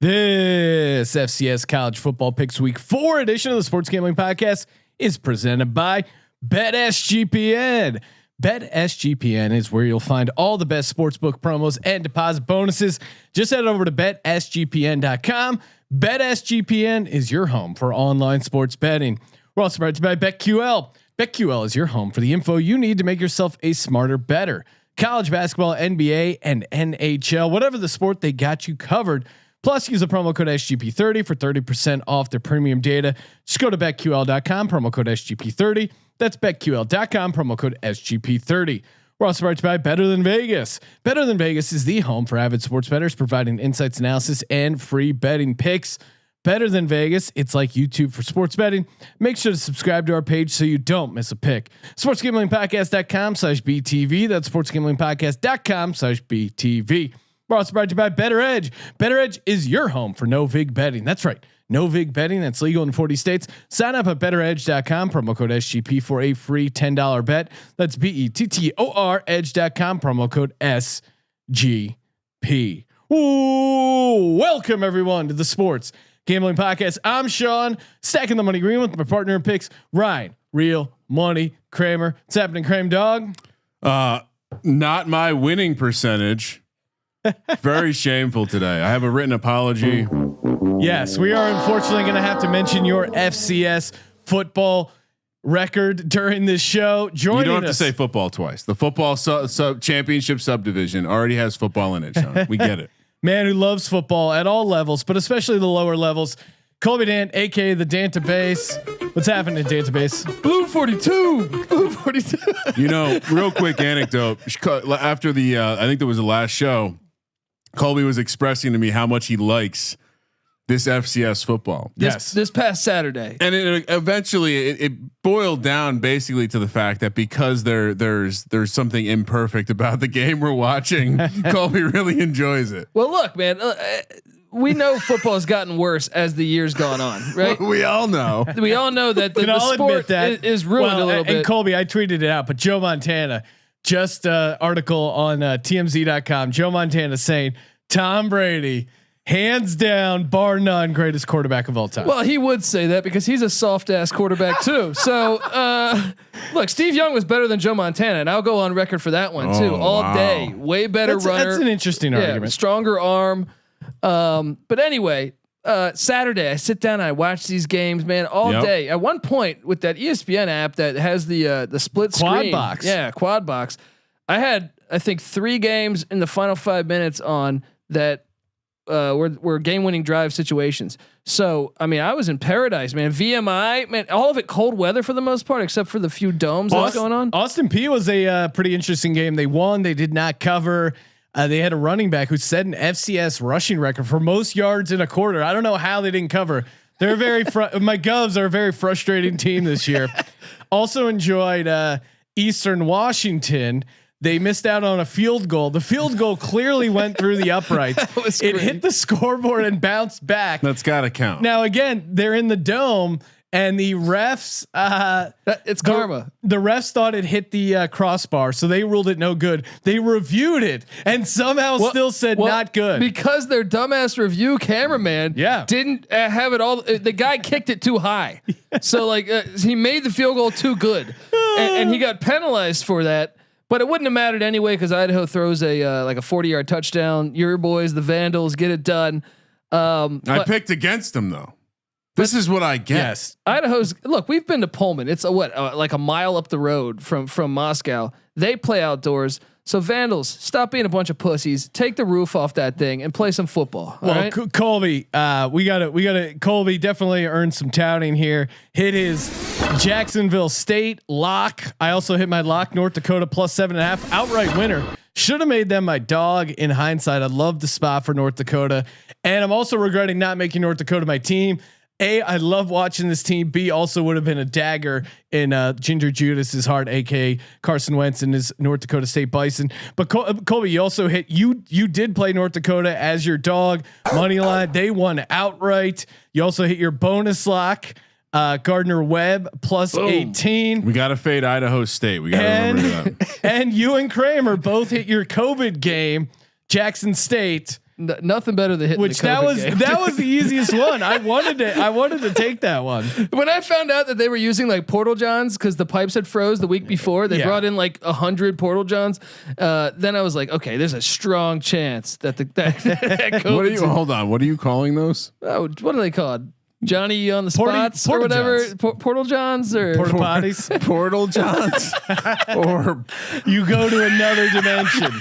This FCS College Football Picks Week 4 edition of the Sports Gambling Podcast is presented by BetSGPN. BetSGPN is where you'll find all the best sportsbook promos and deposit bonuses. Just head over to BetSGPN.com. BetSGPN is your home for online sports betting. We're also brought to you by BetQL. BetQL is your home for the info you need to make yourself a smarter, better. College basketball, NBA, and NHL, whatever the sport, they got you covered. Plus, use the promo code SGP30 for 30% off their premium data. Just go to BetQL.com, promo code SGP30. That's BetQL.com, promo code SGP30. We're also brought to you by Better Than Vegas. Better Than Vegas is the home for avid sports bettors, providing insights, analysis, and free betting picks. Better Than Vegas, it's like YouTube for sports betting. Make sure to subscribe to our page so you don't miss a pick. SportsGamblingPodcast.com/BTV. That's SportsGamblingPodcast.com/BTV. We're also brought to you by Better Edge. Better Edge is your home for no vig betting. That's right. No vig betting. That's legal in 40 states. Sign up at betteredge.com. Promo code SGP for a free $10 bet. That's BETTOR edge.com. Promo code SGP. Ooh, welcome everyone to the Sports Gambling Podcast. I'm Sean, stacking the money green with my partner in picks, Ryan, Real Money Kramer. What's happening, Kramer dog? Not my winning percentage. Very shameful today. I have a written apology. Yes, we are unfortunately going to have to mention your FCS football record during this show. You don't have to say football twice. The football championship subdivision already has football in it, Sean. We get it. Man who loves football at all levels, but especially the lower levels. Colby Dant, aka the Dantabase. What's happening, Dantabase? Blue 42. Blue 42. You know, real quick anecdote. After the, I think that was the last show, Colby was expressing to me how much he likes this FCS football. This past Saturday, and eventually it boiled down basically to the fact that because there's something imperfect about the game we're watching, Colby really enjoys it. Well, look, man, we know football has gotten worse as the years gone on, right? We all know. We all know that the sport is ruined a little bit. And Colby, I tweeted it out, but Joe Montana, just article on TMZ.com. Joe Montana saying Tom Brady, hands down, bar none, greatest quarterback of all time. Well, he would say that because he's a soft ass quarterback too. So, look, Steve Young was better than Joe Montana, and I'll go on record for that one too, all day. Way better runner. That's an interesting argument. Stronger arm. But anyway, Saturday I sit down and I watch these games, man, all day. At one point with that ESPN app that has the split screen, quad box. I had, I think, 3 games in the final 5 minutes on that. Were game-winning drive situations. So, I mean, I was in paradise, man. VMI, man, all of it cold weather for the most part, except for the few domes that was going on. Austin P was a pretty interesting game. They won. They did not cover. They had a running back who set an FCS rushing record for most yards in a quarter. I don't know how they didn't cover. They're very my Govs are a very frustrating team this year. Also enjoyed Eastern Washington. They missed out on a field goal. The field goal clearly went through the uprights. It hit the scoreboard and bounced back. That's got to count. Now again, they're in the dome, and the refs. It's karma. The refs thought it hit the crossbar, so they ruled it no good. They reviewed it and somehow still said not good because their dumbass review cameraman didn't have it all. The guy kicked it too high, so like he made the field goal too good, and he got penalized for that. But it wouldn't have mattered anyway because Idaho throws a like a 40-yard touchdown. Your boys, the Vandals, get it done. I picked against them though. This is what I get. Yes. Idaho's look. We've been to Pullman. It's like a mile up the road from Moscow. They play outdoors. So Vandals, stop being a bunch of pussies. Take the roof off that thing and play some football. Well, right? Colby, we gotta. Colby definitely earned some touting here. Hit his Jacksonville State lock. I also hit my lock, North Dakota +7.5 outright winner. Should have made them my dog. In hindsight, I love the spot for North Dakota, and I'm also regretting not making North Dakota my team. A, I love watching this team. B, also would have been a dagger in Ginger Judas's heart, aka Carson Wentz and his North Dakota State Bison. But Colby, you also hit. You did play North Dakota as your dog money line. They won outright. You also hit your bonus lock, Gardner Webb +18. We got to fade Idaho State. We got to remember that. And you and Kramer both hit your COVID game, Jackson State Nothing better than hitting. Which the COVID that was the easiest one. I wanted to take that one. When I found out that they were using like Portal Johns because the pipes had froze the week before, they brought in like 100 Portal Johns. Then I was like, okay, there's a strong chance that hold on. What are you calling those? Oh, what are they called? Johnny on the spots or whatever. Portal Johns or Porta potties. Portal Johns. Or you go to another dimension.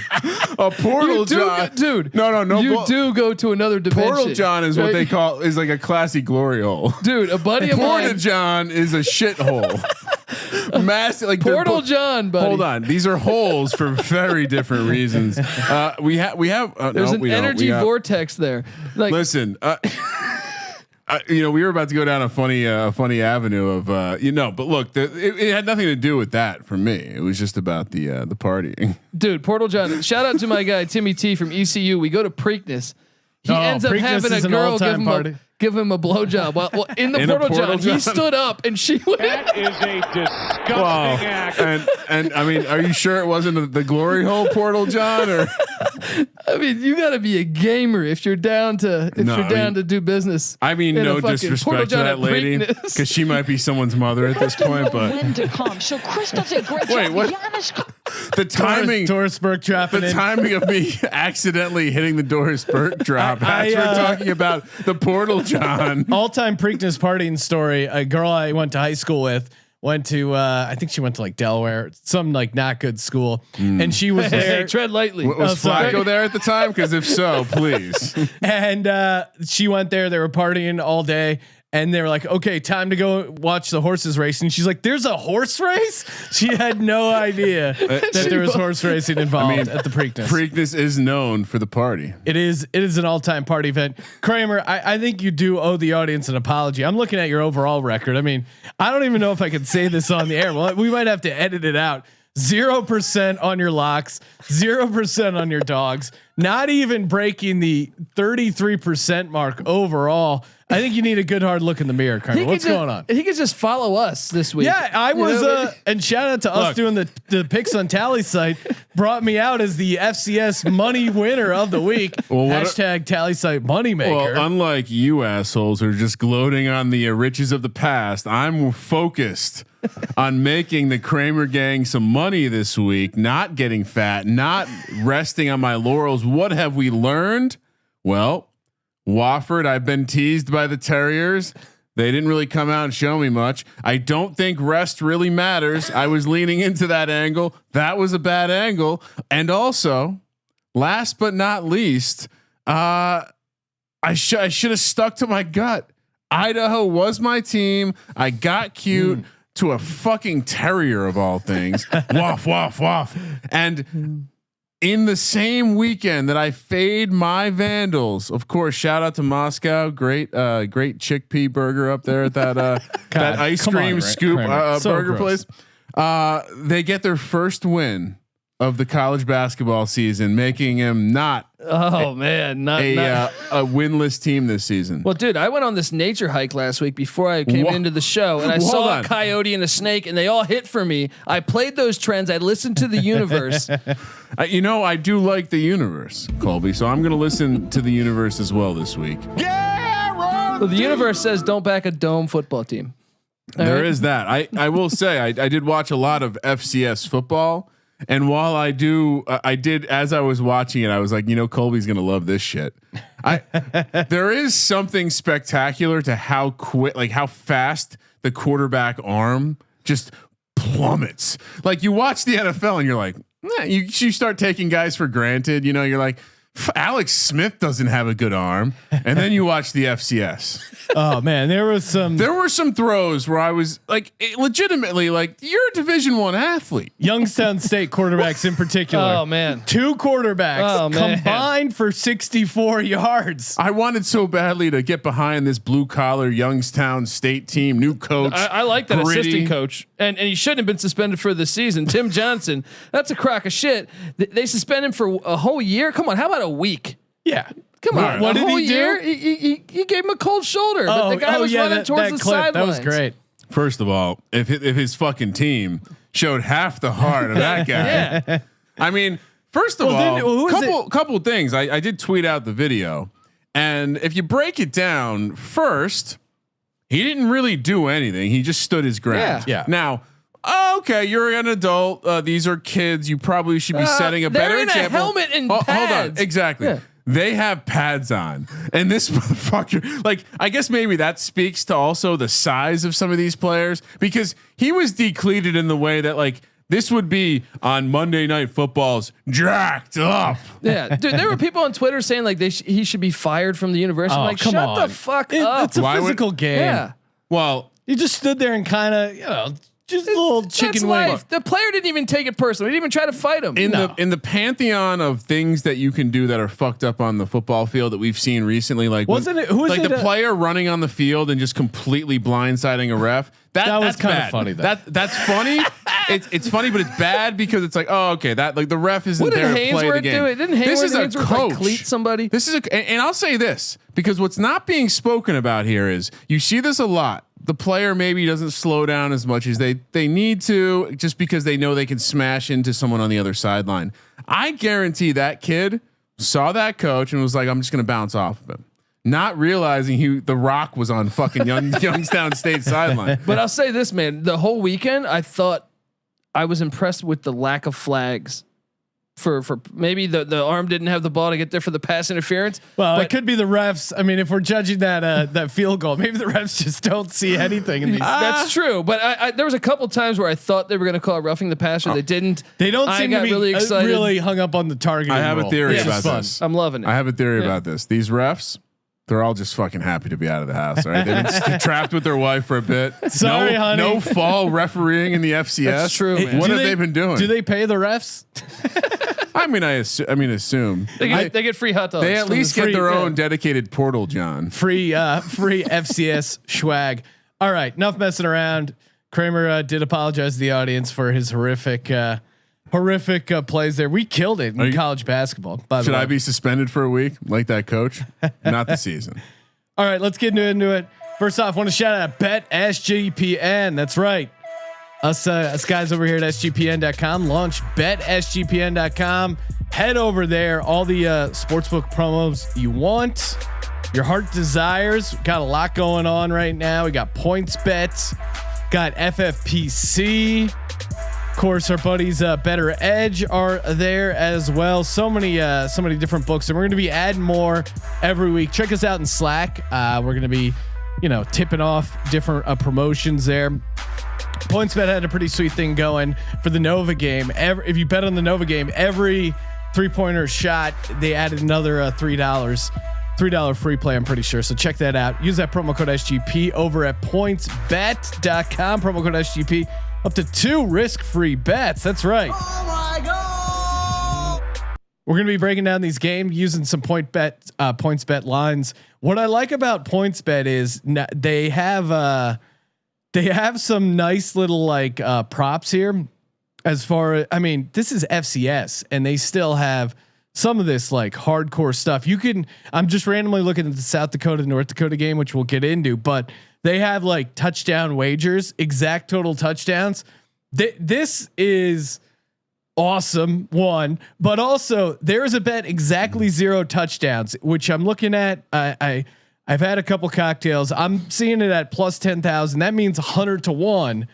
A portal John, dude. No. You do go to another dimension. Portal John is what they call is like a classy glory hole. Dude, a buddy of mine. Porta John is a shithole. Massive, like Portal John, buddy. Hold on, these are holes for very different reasons. We have. There's an energy vortex there. Like, listen. We were about to go down a funny avenue of but look, it had nothing to do with that for me. It was just about the partying. Dude, Portal John. Shout out to my guy Timmy T from ECU. We go to Preakness. He ends up having a girl give him a blowjob. Well, in the Portal John, he stood up and she went. That is a disgusting act. And I mean, are you sure it wasn't the glory hole Portal John? Or I mean, you got to be a gamer if you're down to to do business. I mean, no disrespect to that lady because she might be someone's mother at this point. But when to come. So Chris does a great wait, job. what? The timing, Doris Burke dropping the timing of me accidentally hitting the Doris Burke drop. We're talking about the Portal John. All-time Preakness partying story. A girl I went to high school with went to I think she went to like Delaware, some like not good school, and she was there. Hey, tread lightly. Was Flacco there at the time? Because if so, please. And she went there. They were partying all day. And they were like, okay, time to go watch the horses race. And she's like, there's a horse race? She had no idea that there was horse racing involved at the Preakness. Preakness is known for the party. It is an all-time party event. Kramer, I think you do owe the audience an apology. I'm looking at your overall record. I mean, I don't even know if I could say this on the air. Well, we might have to edit it out. 0% on your locks, 0% on your dogs, not even breaking the 33% mark overall. I think you need a good hard look in the mirror, Kramer. What's going on? He could just follow us this week. Yeah, I was. And shout out to us doing the picks on Tally site. Brought me out as the FCS money winner of the week. Well, hashtag Tally site moneymaker. Well, unlike you assholes who are just gloating on the riches of the past, I'm focused on making the Kramer gang some money this week. Not getting fat, not resting on my laurels. What have we learned? Well, Wofford, I've been teased by the Terriers. They didn't really come out and show me much. I don't think rest really matters. I was leaning into that angle. That was a bad angle. And also, last but not least, I should have stuck to my gut. Idaho was my team. I got cute to a fucking terrier of all things. Waff, waff, waff. And in the same weekend that I fade my Vandals, of course, shout out to Moscow, great chickpea burger up there at that that ice cream scoop burger place. They get their first win of the college basketball season, making him not a winless team this season. Well, dude, I went on this nature hike last week before I came into the show, and I saw a coyote and a snake, and they all hit for me. I played those trends. I listened to the universe. I do like the universe, Colby. So I'm going to listen to the universe as well this week. Well, the universe says don't back a dome football team. There is that. I will say I did watch a lot of FCS football. And while I did as I was watching it, I was like, Colby's gonna love this shit. There is something spectacular to how quick, like how fast the quarterback arm just plummets. Like you watch the NFL and you're like, you start taking guys for granted. You're like, Alex Smith doesn't have a good arm, and then you watch the FCS. Oh man, there were some throws where I was like, legitimately, like you're a Division I athlete. Youngstown State quarterbacks in particular. Oh man, 2 quarterbacks combined for 64 yards. I wanted so badly to get behind this blue collar Youngstown State team, new coach. I like that assistant coach, and he shouldn't have been suspended for the season. Tim Johnson, that's a crock of shit. They suspend him for a whole year. Come on, how about a week? Yeah. Come on. What did he do? He gave him a cold shoulder. But the guy was running towards the sidelines. That was great. First of all, if his fucking team showed half the heart of that guy, I mean, First of all, couple things. I did tweet out the video, and if you break it down, first, he didn't really do anything. He just stood his ground. Yeah. Now, okay, you're an adult. These are kids. You probably should be setting a better example. They're in a helmet and pads. Hold on, exactly. Yeah. They have pads on, and this motherfucker, like, I guess maybe that speaks to also the size of some of these players, because he was decleated in the way that, like, this would be on Monday Night Football's jacked up. Yeah, dude, there were people on Twitter saying like he should be fired from the university. I'm like, shut the fuck up. It's a physical game. Yeah. Well, you just stood there and kind of, just a little chicken wing. The player didn't even take it personally. He didn't even try to fight him. In the pantheon of things that you can do that are fucked up on the football field that we've seen recently, like the player running on the field and just completely blindsiding a ref. That was kind of funny. That's funny. It's funny, but it's bad because it's like, oh, okay, that like the ref isn't there to play the game. Didn't Hayward, this is a coach. Like cleat somebody. This is and I'll say this because what's not being spoken about here is you see this a lot. The player maybe doesn't slow down as much as they need to, just because they know they can smash into someone on the other sideline. I guarantee that kid saw that coach and was like, I'm just going to bounce off of him, not realizing the Rock was on fucking Youngstown State sideline. But I'll say this, man, the whole weekend, I thought I was impressed with the lack of flags. For maybe the arm didn't have the ball to get there for the pass interference. Well, it could be the refs. I mean, if we're judging that field goal, maybe the refs just don't see anything in these. That's true, but there was a couple times where I thought they were going to call roughing the passer. They didn't. They don't seem to be really excited. Really hung up on the target. I have a theory about this. I'm loving it. I have a theory about this. These refs, they're all just fucking happy to be out of the house. Right? They've been trapped with their wife for a bit. Sorry, honey. No fall refereeing in the FCS. That's true. Man. What have they been doing? Do they pay the refs? I mean, assume they get free hot dogs. They at least get their own dedicated portal, John. Free FCS swag. All right, enough messing around. Kramer did apologize to the audience for his horrific plays there. We killed it in college basketball. Should I be suspended for a week like that coach? Not the season. All right, let's get into it. First off, I want to shout out Bet SGPN. That's right. Us guys over here at SGPN.com launch BetSGPN.com. Head over there. All the sportsbook promos you want, your heart desires. Got a lot going on right now. We got points bets, got FFPC. Of course, our buddies Better Edge are there as well. So many different books, and we're going to be adding more every week. Check us out in Slack. We're going to be, tipping off different promotions there. PointsBet had a pretty sweet thing going for the Nova game. If you bet on the Nova game, every 3-pointer shot, they added another $3 free play. I'm pretty sure. So check that out. Use that promo code SGP over at pointsbet.com. Promo code SGP, up to 2 risk-free bets. That's right. Oh my God. We're going to be breaking down these games using some points bet lines. What I like about PointsBet is they have some nice little props here. As far as, I mean, this is FCS and they still have some of this like hardcore stuff. I'm just randomly looking at the South Dakota, North Dakota game, which we'll get into, but they have like touchdown wagers, exact total touchdowns. This is awesome. One, but also there's a bet exactly 0 touchdowns, which I'm looking at. I've had a couple cocktails. I'm seeing it at plus 10,000. That means 100 to 1.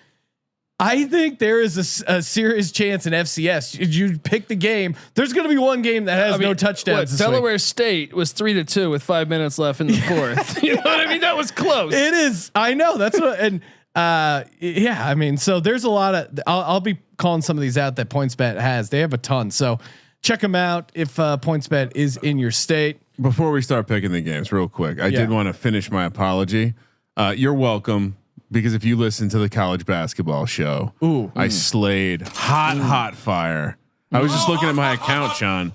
I think there is a serious chance in FCS. You pick the game. There's going to be one game that has no touchdowns. Delaware State was 3-2 with 5 minutes left in the fourth. You know what I mean? That was close. It is. I know. That's what. And yeah, I mean, so there's a lot of. I'll be calling some of these out that PointsBet has. They have a ton. So check them out if PointsBet is in your state. Before we start picking the games, real quick, I did want to finish my apology. You're welcome. Because if you listen to the college basketball show, I slayed hot fire. I was just looking at my account, Sean.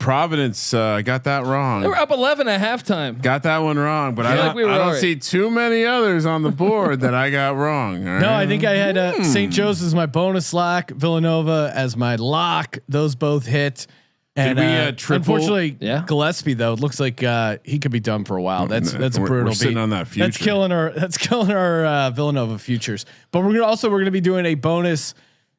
Providence got that wrong. They were up 11 at halftime. Got that one wrong, but I don't see too many others on the board that I got wrong. Right? No, I think I had St. Joe's as my bonus lock, Villanova as my lock. Those both hit. And unfortunately, Gillespie though, it looks like he could be done for a while. That's a brutal we're sitting beat. On that future. That's killing our Villanova futures. But we're gonna be doing a bonus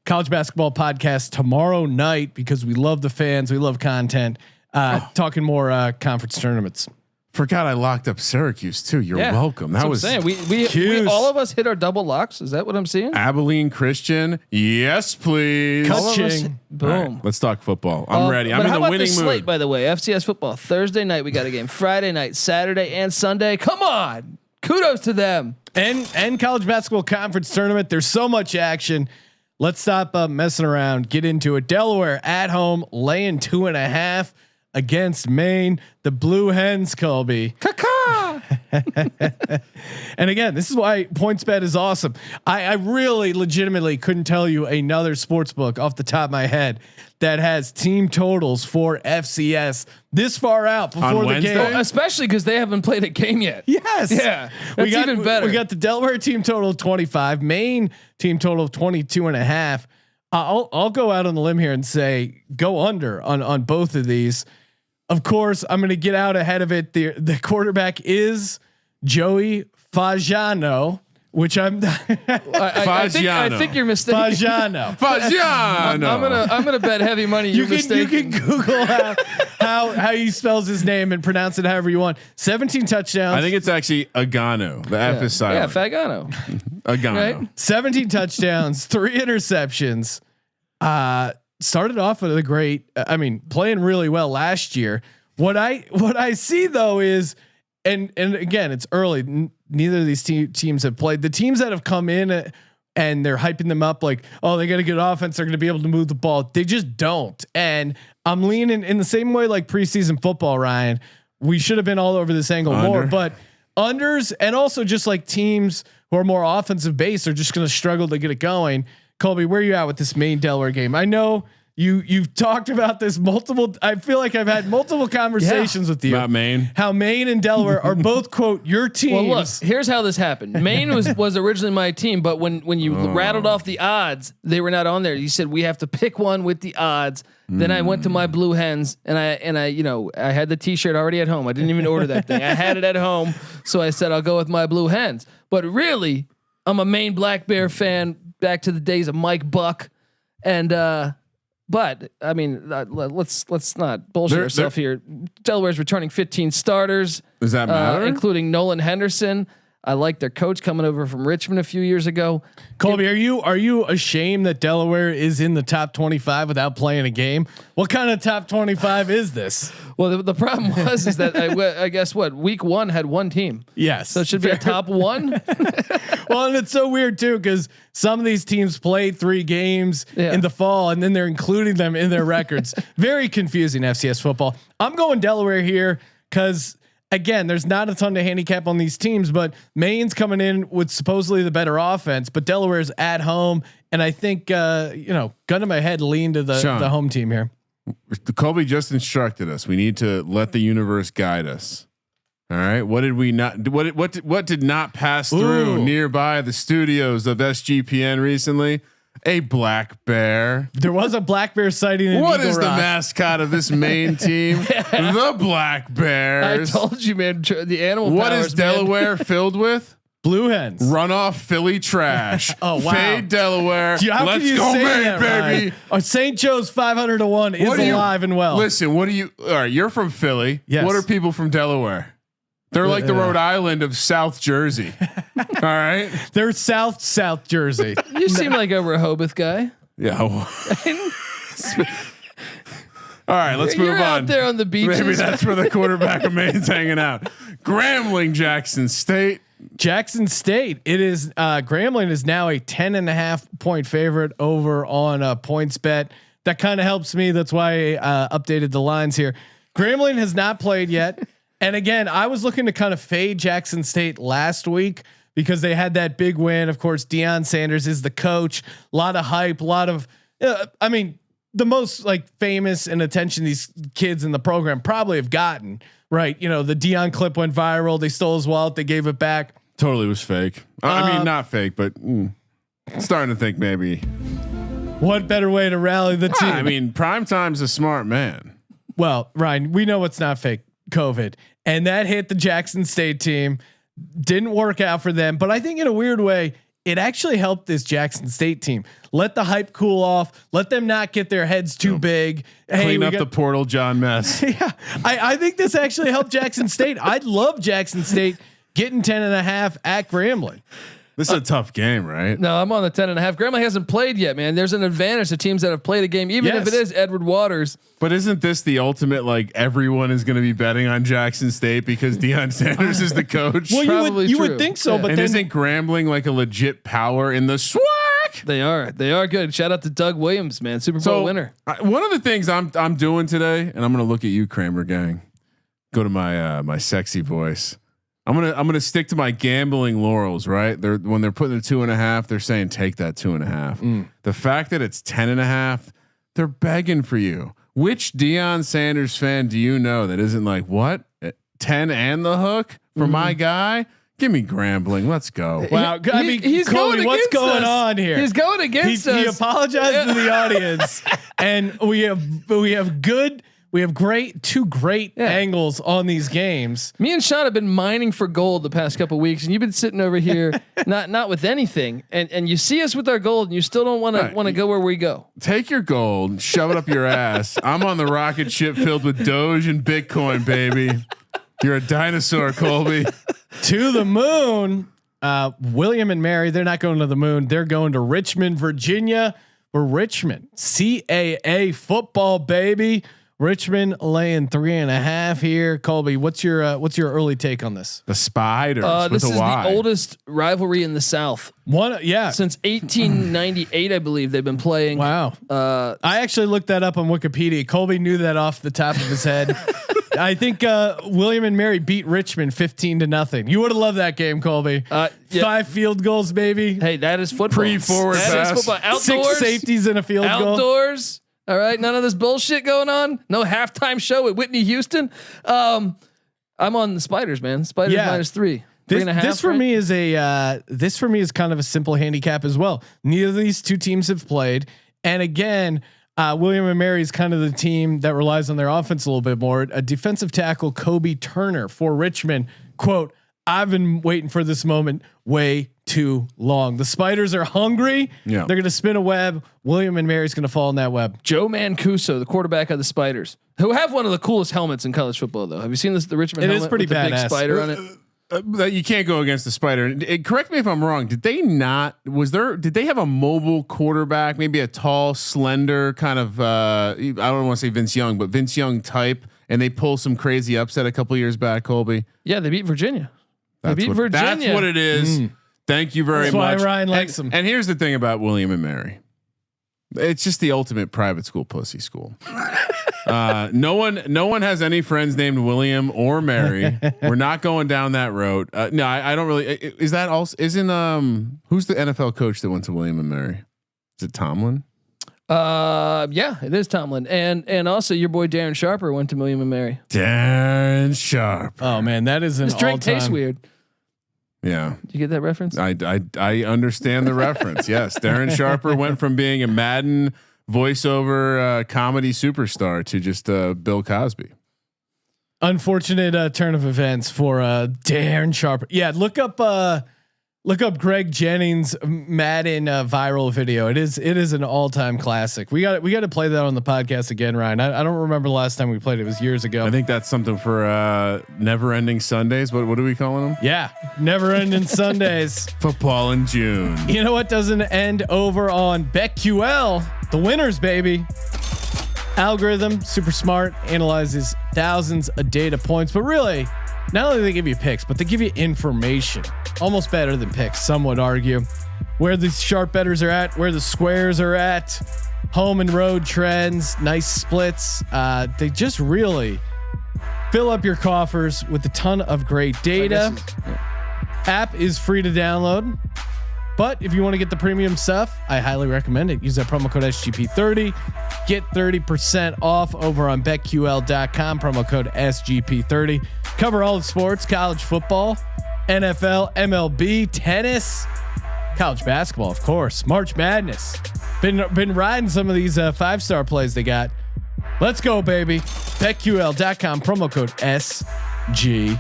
college basketball podcast tomorrow night because we love the fans, we love content. Talking more conference tournaments. Forgot I locked up Syracuse too. You're welcome. That was saying. We all of us hit our double locks. Is that what I'm seeing? Abilene Christian. Yes, please. Boom. Right, let's talk football. I'm ready. I'm in the winning mood. Slate, by the way, FCS football Thursday night. We got a game Friday night, Saturday, and Sunday. Come on, kudos to them. And college basketball conference tournament. There's so much action. Let's stop messing around. Get into it. Delaware at home, laying 2.5 against Maine. The Blue Hens, Colby. And again, this is why PointsBet is awesome. I really legitimately couldn't tell you another sports book off the top of my head that has team totals for FCS this far out before the game, especially because they haven't played a game yet. Yes, yeah, that's even better. We got the Delaware team total of 25, Maine team total of 22.5. I'll go out on the limb here and say go under on both of these. Of course, I'm going to get out ahead of it. The quarterback is Joey Fagiano, which I think you're mistaken. Fagiano. I'm gonna bet heavy money you're mistaken. You can Google how he spells his name and pronounce it however you want. 17 touchdowns. I think it's actually Agano. The F is silent. Yeah, Fagano. Agano. Right? 17 touchdowns, 3 interceptions. Started off with a great, playing really well last year. What I see though is, and again, it's early. Neither of these teams have played. The teams that have come in and they're hyping them up like, oh, they got a good offense. They're going to be able to move the ball. They just don't. And I'm leaning in the same way like preseason football, Ryan. We should have been all over this angle more, but unders and also just like teams who are more offensive based are just going to struggle to get it going. Colby, where are you at with this Maine Delaware game? I know you've talked about this multiple. I feel like I've had multiple conversations with you about Maine. How Maine and Delaware are both quote your teams. Well, look, here's how this happened. Maine was originally my team, but when you rattled off the odds, they were not on there. You said we have to pick one with the odds. Then I went to my Blue Hens and I had the T-shirt already at home. I didn't even order that thing. I had it at home, so I said I'll go with my Blue Hens. But really, I'm a Maine Black Bear fan. Back to the days of Mike Buck, and but I mean, let's not bullshit ourselves here. Delaware's returning 15 starters. Does that matter? Including Nolan Henderson. I like their coach coming over from Richmond a few years ago. Colby, are you ashamed that Delaware is in the top 25 without playing a game? What kind of top 25 is this? Well, the problem is that I guess week 1 had one team. Yes, so it should be a top 1. Well, and it's so weird too because some of these teams played 3 games in the fall and then they're including them in their records. Very confusing FCS football. I'm going Delaware here because. Again, there's not a ton to handicap on these teams, but Maine's coming in with supposedly the better offense, but Delaware's at home, and I think gun to my head, lean to the home team here. Colby just instructed us. We need to let the universe guide us. All right, what did we not? What did not pass through nearby the studios of SGPN recently? A black bear. There was a black bear sighting. What is the mascot of this Maine team? The Black Bears. I told you, man. The animal. What is Delaware filled with? Blue Hens. Runoff Philly trash. Oh wow. Fade Delaware. Let's go, Maine, baby. St. Joe's 500-1 is alive and well. Listen, all right, you're from Philly. Yes. What are people from Delaware? They're like the Rhode Island of South Jersey. All right. They're South Jersey. You seem like a Rehoboth guy. Yeah. All right, let's move on. Out there on the beaches. Maybe that's where the quarterback of Maine's hanging out. Grambling, Jackson State. It is Grambling is now a 10.5 point favorite over on PointsBet. That kind of helps me. That's why I updated the lines here. Grambling has not played yet. And again, I was looking to kind of fade Jackson State last week because they had that big win. Of course, Deion Sanders is the coach. A lot of hype. A lot of, the most like famous and attention these kids in the program probably have gotten. Right? The Deion clip went viral. They stole his wallet. They gave it back. Totally was fake. I mean, not fake, but starting to think maybe. What better way to rally the team? I mean, Primetime's a smart man. Well, Ryan, we know it's not fake. COVID, and that hit the Jackson State team. Didn't work out for them, but I think in a weird way, it actually helped this Jackson State team. Let the hype cool off. Let them not get their heads too big. Clean up the portal, John Mess. Yeah, I think this actually helped Jackson State. I'd love Jackson State getting 10.5 at Grambling. This is a tough game, right? No, I'm on the 10.5. Grambling hasn't played yet, man. There's an advantage to teams that have played a game, even if it is Edward Waters. But isn't this the ultimate? Like everyone is going to be betting on Jackson State because Deion Sanders is the coach. Well, you would think so, but and then isn't Grambling like a legit power in the SWAC? They are good. Shout out to Doug Williams, man, Super Bowl winner. One of the things I'm doing today, and I'm going to look at you, Kramer gang. Go to my my sexy voice. I'm gonna stick to my gambling laurels, right? When they're putting the 2.5, they're saying take that 2.5. The fact that it's 10.5, they're begging for you. Which Deion Sanders fan do you know that isn't like, what, 10 and the hook for my guy? Give me Grambling. Let's go. Wow, I mean, he's Colby, what's going on here? He's going against us. He apologized to the audience, and we have two great angles on these games. Me and Sean have been mining for gold the past couple of weeks, and you've been sitting over here not with anything. And you see us with our gold, and you still don't want to go where we go. Take your gold, shove it up your ass. I'm on the rocket ship filled with Doge and Bitcoin, baby. You're a dinosaur, Colby. To the moon. William and Mary, they're not going to the moon. They're going to Richmond, Virginia. For Richmond, CAA football, baby. Richmond laying 3.5 here. Colby, what's your early take on this? The Spiders. This is the oldest rivalry in the South. Since 1898, I believe they've been playing. Wow. I actually looked that up on Wikipedia. Colby knew that off the top of his head. I think William and Mary beat Richmond 15-0. You would have loved that game, Colby. 5 field goals, baby. Hey, that is football. Pre-forward pass. That is football. Outdoors, 6 safeties and a field goal. Outdoors. All right, none of this bullshit going on. No halftime show at Whitney Houston. I'm on the Spiders, man. Spiders -3. This for me is kind of a simple handicap as well. Neither of these two teams have played, and again, William and Mary is kind of the team that relies on their offense a little bit more. A defensive tackle, Colby Turner for Richmond, quote, "I've been waiting for this moment way too long. The Spiders are hungry. Yeah. They're going to spin a web. William and Mary's going to fall in that web." Joe Mancuso, the quarterback of the Spiders, who have one of the coolest helmets in college football, though. Have you seen this? The Richmond helmet is pretty with the big badass. spider on it. You can't go against the Spider. Correct me if I'm wrong. Did they not? Did they have a mobile quarterback? Maybe a tall, slender kind of. I don't want to say Vince Young, but Vince Young type. And they pull some crazy upset a couple years back, Colby. Yeah, they beat Virginia. That's what it is. Thank you very much. That's why Ryan likes them. And here's the thing about William and Mary. It's just the ultimate private school pussy school. No one has any friends named William or Mary. We're not going down that road. No, I don't really. Is that also? Who's the NFL coach that went to William and Mary? Is it Tomlin? Yeah, it is Tomlin, and also your boy Darren Sharper went to William and Mary. Darren Sharper. Oh man, that is an This drink tastes weird. Yeah. Did you get that reference? I understand the reference. Yes. Darren Sharper went from being a Madden voiceover comedy superstar to just Bill Cosby. Unfortunate turn of events for Darren Sharper. Yeah, look up Greg Jennings Madden viral video. It is an all-time classic. We got to play that on the podcast again, Ryan. I don't remember the last time we played it. It was years ago. I think that's something for Never Ending Sundays. What are we calling them? Yeah, Never Ending Sundays. Football in June. You know what doesn't end over on BetQL? The winners, baby. Algorithm, super smart, analyzes thousands of data points, but really, not only do they give you picks, but they give you information. Almost better than picks, some would argue. Where the sharp bettors are at, where the squares are at, home and road trends, nice splits. They just really fill up your coffers with a ton of great data. App is free to download. But if you want to get the premium stuff, I highly recommend it. Use that promo code SGP30. Get 30% off over on betql.com. Promo code SGP30. Cover all the sports: college football, NFL, MLB, tennis, college basketball, of course, March Madness. Been riding some of these 5-star plays they got. Let's go, baby. betql.com. Promo code SGP.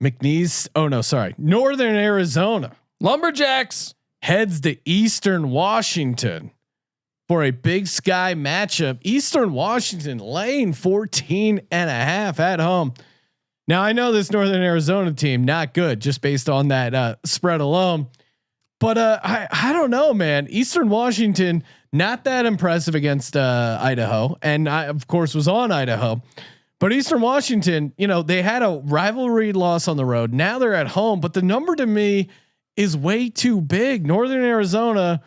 McNeese. Oh no, sorry. Northern Arizona Lumberjacks heads to Eastern Washington for a Big Sky matchup. Eastern Washington laying 14.5 at home. Now I know this Northern Arizona team not good just based on that spread alone, but I don't know, man. Eastern Washington not that impressive against Idaho, and I of course was on Idaho, but Eastern Washington, you know, they had a rivalry loss on the road. Now they're at home, but the number to me is way too big. Northern Arizona,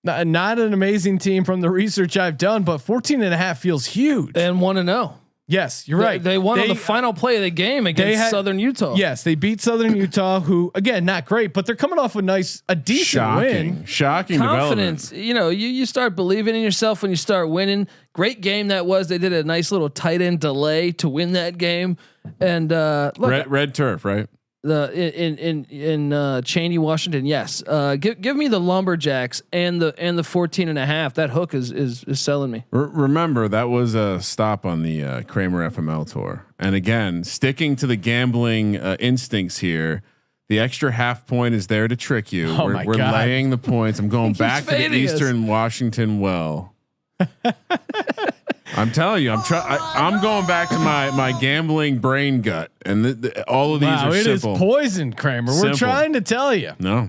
not an amazing team from the research I've done, but 14.5 feels huge. and 1-0. Yes, you're right. They won on the final play of the game against Southern Utah. Yes, they beat Southern Utah, who again not great, but they're coming off a decent win. Shocking confidence. You know, you start believing in yourself when you start winning. Great game that was. They did a nice little tight end delay to win that game. And look, red turf, right? In Cheney, Washington. Yes. Give me the Lumberjacks and the 14.5. That hook is selling me. Remember that was a stop on the Kramer FML tour. And again, sticking to the gambling instincts here, the extra half point is there to trick you. Oh we're laying the points. I'm going back to the Eastern Washington well. I'm telling you, I'm going back to my gambling brain gut, and all of these are it simple. Is poison, Kramer. Simple. We're trying to tell you. No,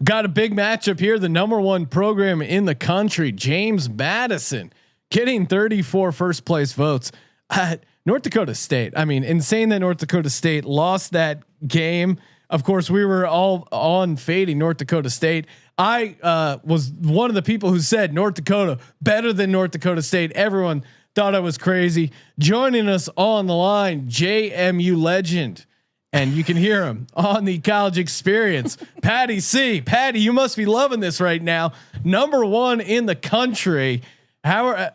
got a big matchup here. The number one program in the country, James Madison, getting 34 first place votes at North Dakota State. I mean, insane that North Dakota State lost that game. Of course, we were all on fading North Dakota State. I was one of the people who said North Dakota better than North Dakota State. Everyone thought I was crazy. Joining us on the line, JMU legend, and you can hear him on the College Experience, Patty C. Patty, you must be loving this right now. Number one in the country. How are?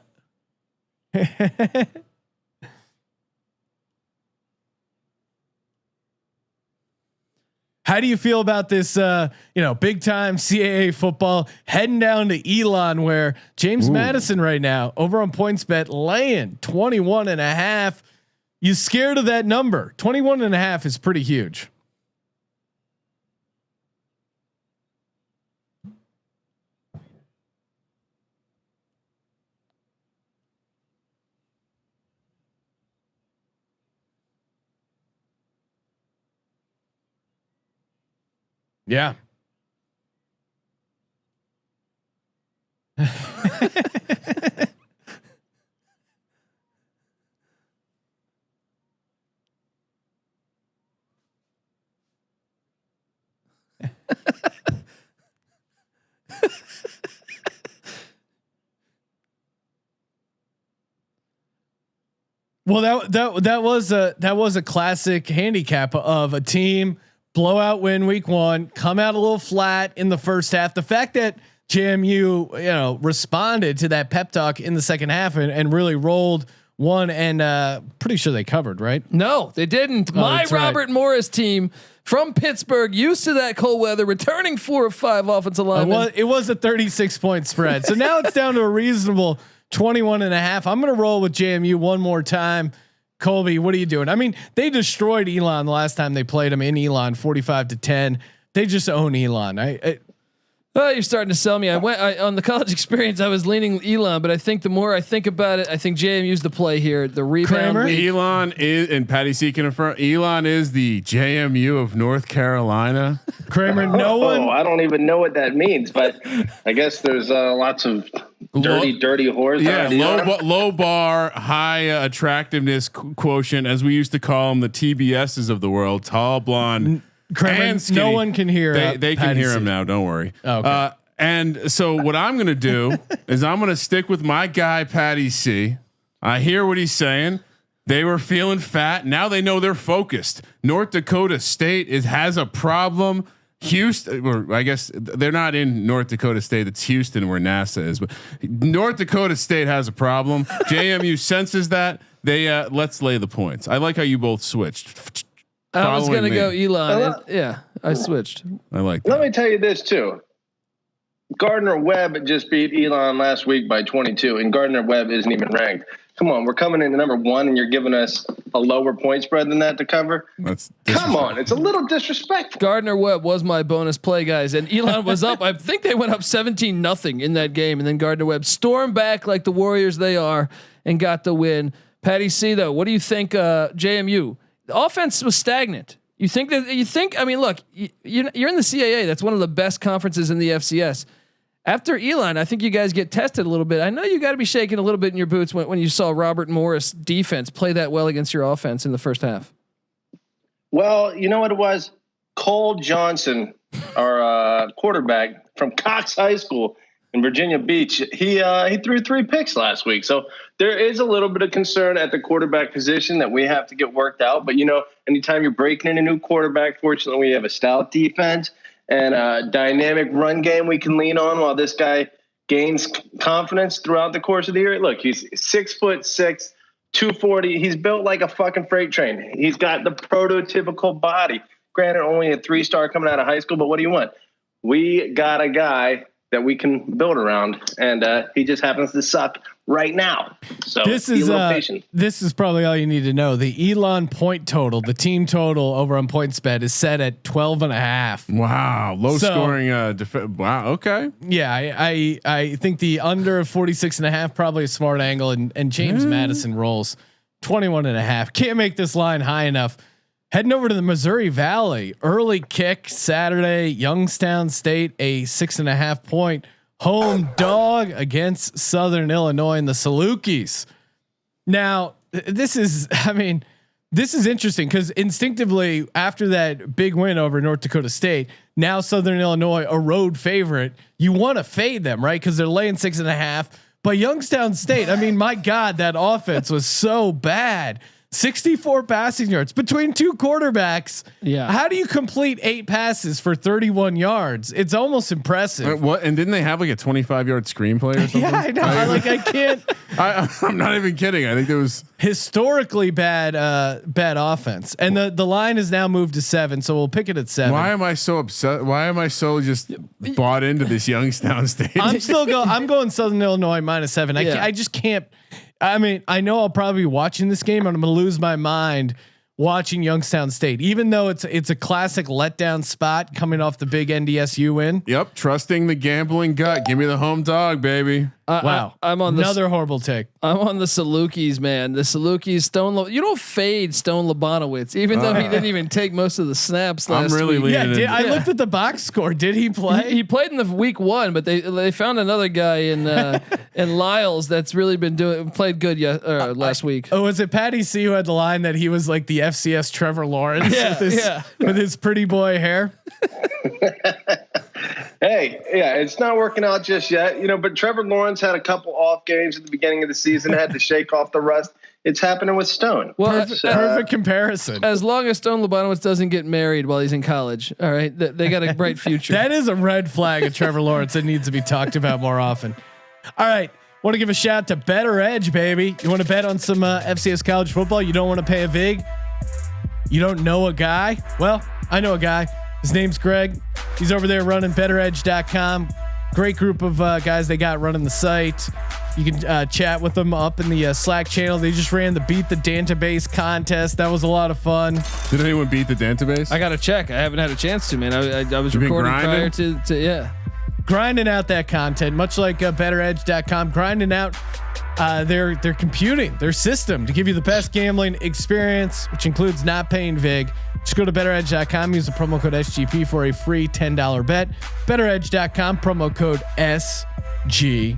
How do you feel about this, big time CAA football heading down to Elon, where James Madison right now over on PointsBet laying 21.5. You scared of that number? 21.5 is pretty huge. Yeah. Well, that was a classic handicap of a team blowout win week one, come out a little flat in the first half. The fact that JMU, responded to that pep talk in the second half and really rolled one, and pretty sure they covered, right? No, they didn't. My Robert Morris team from Pittsburgh, used to that cold weather, returning 4 of 5 offensive linemen. It was a 36-point spread. So now it's down to a reasonable 21.5. I'm going to roll with JMU one more time. Colby, what are you doing? I mean, they destroyed Elon the last time they played them in Elon, 45-10. They just own Elon. You're starting to sell me. I went on the College Experience. I was leaning Elon, but I think the more I think about it, I think JMU's the play here. The rebound. Elon is, and Patty C can affirm, Elon is the JMU of North Carolina. Kramer, no one. I don't even know what that means, but I guess there's lots of dirty whores. Yeah, low bar, high attractiveness quotient, as we used to call them, the TBSs of the world, tall, blonde. Kramer, no one can hear. They can hear him now. Don't worry. Okay. And so what I'm going to do is I'm going to stick with my guy, Patty C. I hear what he's saying. They were feeling fat. Now they know they're focused. North Dakota State has a problem. Houston, or I guess they're not in North Dakota State. It's Houston where NASA is, but North Dakota State has a problem. JMU senses that. They let's lay the points. I like how you both switched. I was going to go Elon. I switched. I like that. Let me tell you this too. Gardner Webb just beat Elon last week by 22, and Gardner Webb isn't even ranked. Come on, we're coming in number 1, and you're giving us a lower point spread than that to cover. Come on, it's a little disrespectful. Gardner Webb was my bonus play, guys, and Elon was up. I think they went up 17-0 in that game, and then Gardner Webb stormed back like the Warriors they are and got the win. Patty C, though, what do you think? JMU, the offense was stagnant. You think that? I mean, look, you're in the CAA. That's one of the best conferences in the FCS. After Elon, I think you guys get tested a little bit. I know you got to be shaking a little bit in your boots when you saw Robert Morris defense play that well against your offense in the first half. Well, you know what it was? Cole Johnson, our quarterback from Cox High School in Virginia Beach, he threw 3 picks last week. So there is a little bit of concern at the quarterback position that we have to get worked out. But, anytime you're breaking in a new quarterback, fortunately, we have a stout defense and a dynamic run game we can lean on while this guy gains confidence throughout the course of the year. Look, he's 6'6", 240. He's built like a fucking freight train. He's got the prototypical body. Granted, only a 3-star coming out of high school, but what do you want? We got a guy that we can build around, and he just happens to suck right now. So this is probably all you need to know. The Elon point total, the team total over on PointsBet is set at 12.5. Wow. Low scoring. Wow. Okay. Yeah. I think the under of 46.5, probably a smart angle, and James Madison rolls 21.5. Can't make this line high enough. Heading over to the Missouri Valley, early kick Saturday, Youngstown State, a 6.5 point home dog against Southern Illinois and the Salukis. Now, this is interesting because instinctively after that big win over North Dakota State, now Southern Illinois, a road favorite, you want to fade them, right? Because they're laying 6.5. But Youngstown State, my God, that offense was so bad. 64 passing yards between 2 quarterbacks. Yeah. How do you complete 8 passes for 31 yards? It's almost impressive. What? And didn't they have like a 25-yard screenplay or something? Yeah, I know. I can't. I'm not even kidding. I think there was historically bad offense, and the line is now moved to 7. So we'll pick it at 7. Why am I so upset? Why am I so just bought into this Youngstown State? I'm going Southern Illinois -7. I just can't. I know I'll probably be watching this game, and I'm going to lose my mind watching Youngstown State, even though it's a classic letdown spot coming off the big NDSU win. Yep, trusting the gambling gut. Give me the home dog, baby. Wow, I'm on another horrible take. I'm on the Salukis, man. The Salukis, you don't fade Stone Labanowitz, even though he didn't even take most of the snaps last week. Yeah, I looked at the box score. Did he play? He played in the week 1, but they found another guy in Lyles that's really been played good last week. Oh, was it Patty C who had the line that he was like the FCS Trevor Lawrence with his pretty boy hair? Hey, yeah, it's not working out just yet, but Trevor Lawrence had a couple off games at the beginning of the season, had to shake off the rust. It's happening with Stone. Well, perfect comparison. As long as Stone Labanowitz doesn't get married while he's in college, all right, they got a bright future. That is a red flag of Trevor Lawrence that needs to be talked about more often. All right. Want to give a shout to Better Edge, baby. You want to bet on some FCS college football? You don't want to pay a vig? You don't know a guy? Well, I know a guy. His name's Greg. He's over there running betteredge.com. Great group of guys they got running the site. You can chat with them up in the Slack channel. They just ran the Beat the Database contest. That was a lot of fun. Did anyone beat the database? I got to check. I haven't had a chance to, man. I was recording prior to grinding out that content, much like betteredge.com, grinding out their computing, their system to give you the best gambling experience, which includes not paying vig. Just go to betteredge.com, use the promo code SGP for a free $10 bet. Betteredge.com, promo code SGP.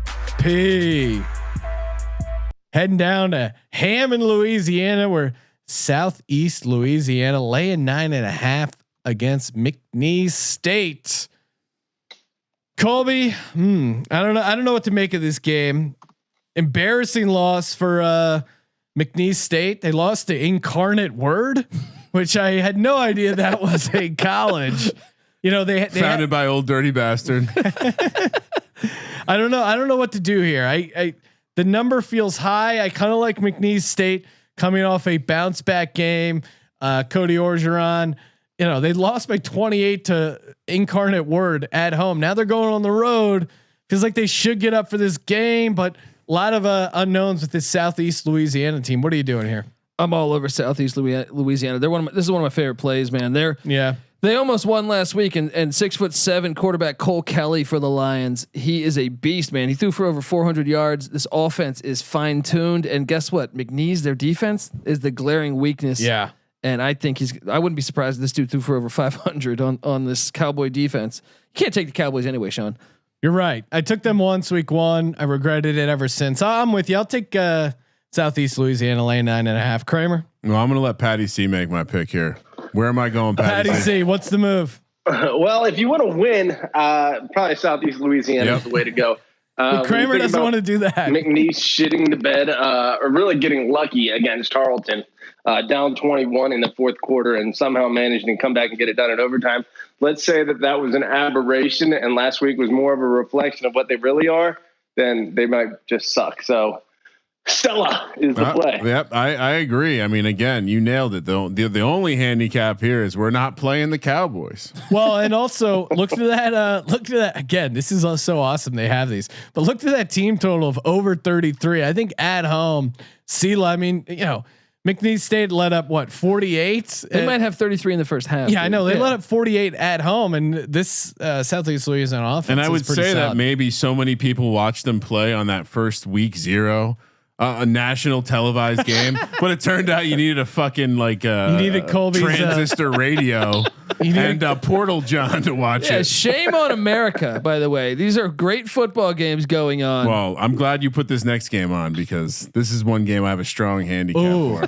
Heading down to Hammond, Louisiana, where Southeast Louisiana laying 9.5 against McNeese State. Colby, I don't know what to make of this game. Embarrassing loss for McNeese State. They lost to Incarnate Word, which I had no idea that was a college. They founded by old dirty bastard. I don't know what to do here. The number feels high. I kind of like McNeese State coming off a bounce back game. Cody Orgeron. They lost by 28 to Incarnate Word at home. Now they're going on the road. Feels like they should get up for this game, but lot of unknowns with this Southeast Louisiana team. What are you doing here? I'm all over Southeast Louisiana. This is one of my favorite plays, man. They almost won last week, and 6'7" quarterback Cole Kelly for the Lions. He is a beast, man. He threw for over 400 yards. This offense is fine tuned, and guess what? McNeese, their defense, is the glaring weakness. Yeah, and I think I wouldn't be surprised if this dude threw for over 500 on this Cowboy defense. You can't take the Cowboys anyway, Sean. You're right. I took them once week 1. I regretted it ever since. I'm with you. I'll take Southeast Louisiana lane 9.5. Kramer. Well, I'm going to let Patty C make my pick here. Where am I going, Patty C? What's the move? Well, if you want to win, probably Southeast Louisiana is the way to go. Kramer doesn't want to do that. McNeese shitting the bed, or really getting lucky against Tarleton, down 21 in the fourth quarter, and somehow managing to come back and get it done in overtime. Let's say that was an aberration, and last week was more of a reflection of what they really are. Then they might just suck. So Stella is the play. Yep, I agree. I mean, again, you nailed it. The only handicap here is we're not playing the Cowboys. Well, and also look to that. Look to that again. This is so awesome. They have these, but look to that team total of over 33. I think at home, Sela. I mean, McNeese State let up 48. They might have 33 in the first half. Yeah, I know they let up 48 at home, and this Southeast Louisiana offense. And I would say solid. that maybe so many people watched them play on that first week 0. A national televised game, but it turned out you needed a fucking you needed Colby's transistor radio and Portal John to watch it. Shame on America, by the way. These are great football games going on. Well, I'm glad you put this next game on because this is one game I have a strong handicap for.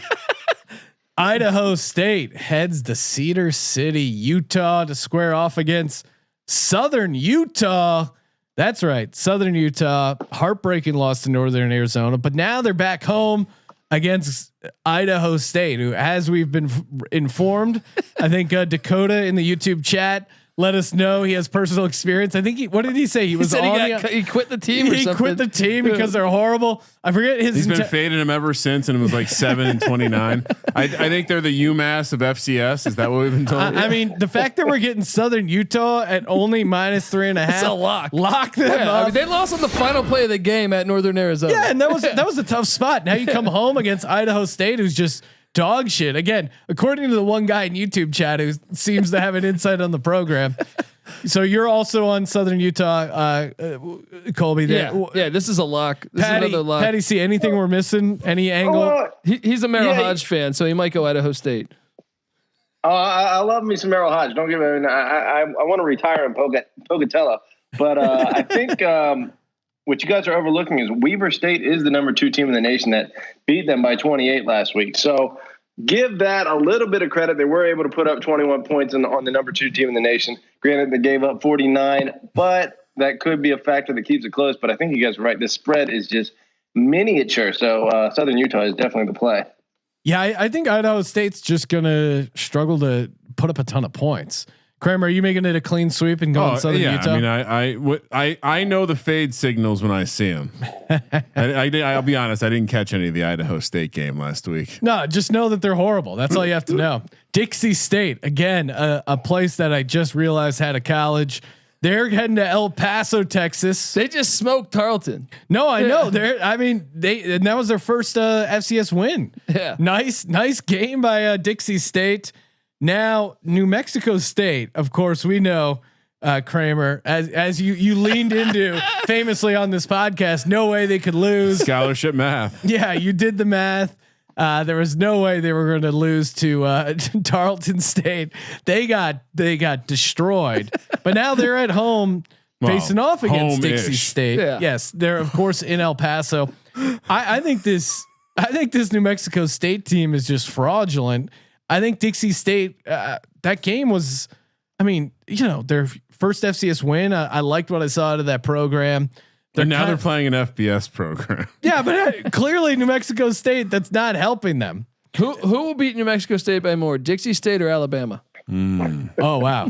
Idaho State heads to Cedar City, Utah to square off against Southern Utah. That's right. Southern Utah, heartbreaking loss to Northern Arizona, but now they're back home against Idaho State, who, as we've been informed, I think Dakota in the YouTube chat let us know he has personal experience. I think what did he say? He was he quit the team. He quit the team because they're horrible. I forget his. He's been fading him ever since, and it was like 7-29. I think they're the UMass of FCS. Is that what we've been told? I mean, the fact that we're getting Southern Utah at only -3.5, it's a lock. Lock them up. I mean, they lost on the final play of the game at Northern Arizona. Yeah, and that was a tough spot. Now you come home against Idaho State, who's just dog shit. Again, according to the one guy in YouTube chat who seems to have an insight on the program. So you're also on Southern Utah, Colby. Yeah. This is a lock. This is another lock. Patty, see anything we're missing? Any angle? He's a Merrill Hodge fan, so he might go Idaho State. I love me some Merrill Hodge. Don't give me. I want to retire in Pocatello, but I think what you guys are overlooking is Weber State is the number 2 team in the nation that beat them by 28 last week. So give that a little bit of credit. They were able to put up 21 points on the number 2 team in the nation. Granted, they gave up 49, but that could be a factor that keeps it close. But I think you guys are right. The spread is just miniature. So Southern Utah is definitely the play. Yeah, I think Idaho State's just going to struggle to put up a ton of points. Kramer, are you making it a clean sweep and going Southern Utah? I mean, I know the fade signals when I see them. I'll be honest, I didn't catch any of the Idaho State game last week. No, just know that they're horrible. That's all you have to know. Dixie State, again, a place that I just realized had a college. They're heading to El Paso, Texas. They just smoked Tarleton. No, I know. And that was their first FCS win. Yeah, nice game by Dixie State. Now, New Mexico State, of course, we know Kramer, as you leaned into famously on this podcast. No way they could lose. Scholarship math. Yeah, you did the math. There was no way they were going to lose to Tarleton State. They got destroyed. But now they're at home facing off against Dixie State. Yeah. Yes, they're of course in El Paso. I think this New Mexico State team is just fraudulent. I think Dixie State, that game was, their first FCS win. I liked what I saw out of that program. They're playing an FBS program. Yeah, but clearly New Mexico State, that's not helping them. Who will beat New Mexico State by more, Dixie State or Alabama? Oh wow!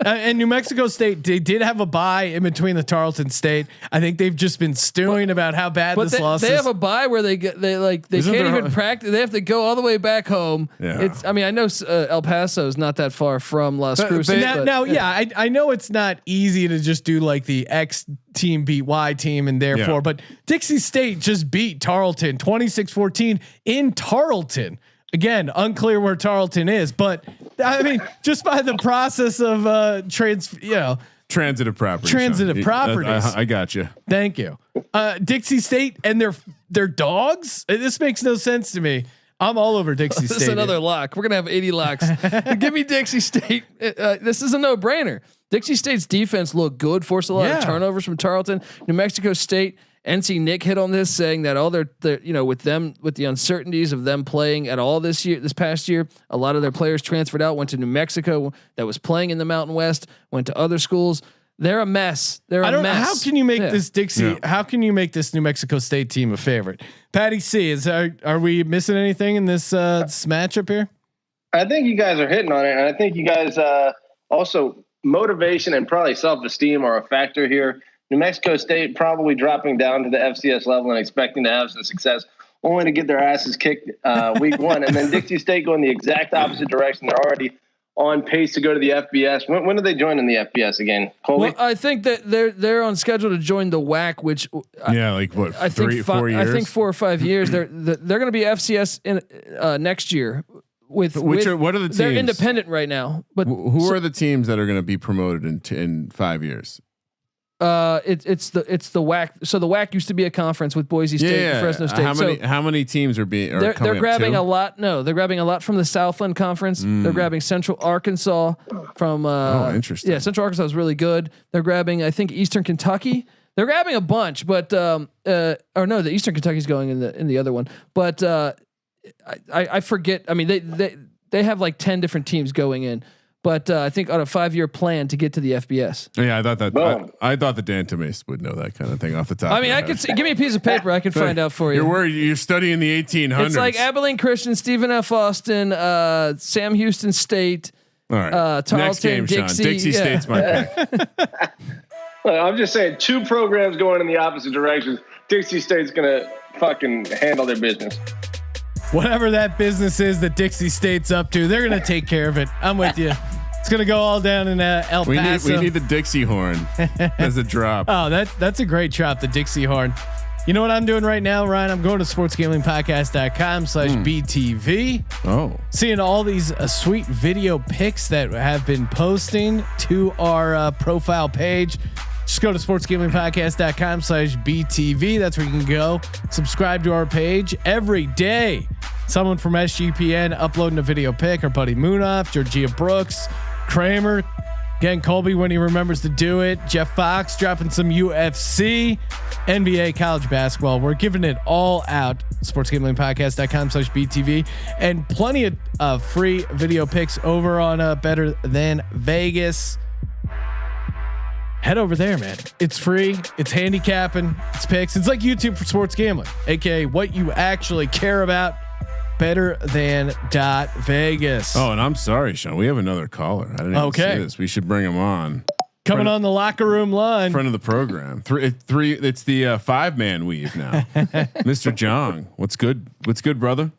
And New Mexico State, they did have a bye in between the Tarleton State. I think they've just been stewing about how bad this loss is. They have a bye where they can't even practice. They have to go all the way back home. Yeah. I mean, I know El Paso is not that far from Las Cruces. I know it's not easy to just do like the X team beat Y team and therefore, but Dixie State just beat Tarleton 26-14 in Tarleton. Again, unclear where Tarleton is, but I mean, just by the process of transitive properties. I got you. Thank you. Dixie State and their dogs. This makes no sense to me. I'm all over Dixie State. This is another lock. We're gonna have 80 locks. Give me Dixie State. This is a no-brainer. Dixie State's defense looked good, forced a lot of turnovers from Tarleton. New Mexico State. NC Nick hit on this, saying that all their with the uncertainties of them playing at all this past year, a lot of their players transferred out, went to New Mexico, that was playing in the Mountain West, went to other schools. They're a mess. How can you make this Dixie? Yeah. How can you make this New Mexico State team a favorite? Patty C, are we missing anything in this matchup here? I think you guys are hitting on it, and I think you guys also motivation and probably self-esteem are a factor here. New Mexico State probably dropping down to the FCS level and expecting to have some success, only to get their asses kicked week one. And then Dixie State going the exact opposite direction. They're already on pace to go to the FBS. When do they join in the FBS again, Colby? Well, I think that they're on schedule to join the WAC, which like what, I think 4 years? I think 4 or 5 years. They're going to be FCS in next year. What are the teams? They're independent right now, but who are the teams that are going to be promoted in 5 years? It's the WAC. So the WAC used to be a conference with Boise State and Fresno State. How many teams are being? They're grabbing a lot. No, they're grabbing a lot from the Southland Conference. They're grabbing Central Arkansas from. Interesting. Yeah, Central Arkansas is really good. They're grabbing, I think, Eastern Kentucky. They're grabbing a bunch, but or no, the Eastern Kentucky's going in the other one. But I forget. I mean, they have like 10 different teams going in. But I think on a 5-year plan to get to the FBS. Yeah, I thought that. I thought that Dan Tomas would know that kind of thing off the top. I mean, give me a piece of paper. I can find out for you. You're worried. You're studying the 1800s. It's like Abilene Christian, Stephen F. Austin, Sam Houston State. All right. Tarleton, next game, Dixie. Sean. Dixie State's my pick. I'm just saying, 2 programs going in the opposite directions. Dixie State's gonna fucking handle their business. Whatever that business is that Dixie State's up to, they're gonna take care of it. I'm with you. It's gonna go all down in El Paso. We need the Dixie horn as a drop. Oh, that's a great drop, the Dixie horn. You know what I'm doing right now, Ryan? I'm going to sportsgamblingpodcast.com/BTV. Oh, seeing all these sweet video pics that have been posting to our profile page. Just go to sportsgamblingpodcast.com/BTV. That's where you can go subscribe to our page every day. Someone from SGPN uploading a video pic. Our buddy Moonoff, Georgia Brooks, Kramer, again Colby when he remembers to do it. Jeff Fox dropping some UFC, NBA, college basketball. We're giving it all out. Sportsgamblingpodcast.com/BTV and plenty of free video pics over on Better Than Vegas. Head over there, man. It's free. It's handicapping. It's picks. It's like YouTube for sports gambling, aka what you actually care about. Better Than Vegas. Oh, and I'm sorry, Sean. We have another caller. I didn't even see this. We should bring him on. Coming on the locker room line. Front of the program. Three. It's the 5-man weave now. Mr. Jong, what's good? What's good, brother?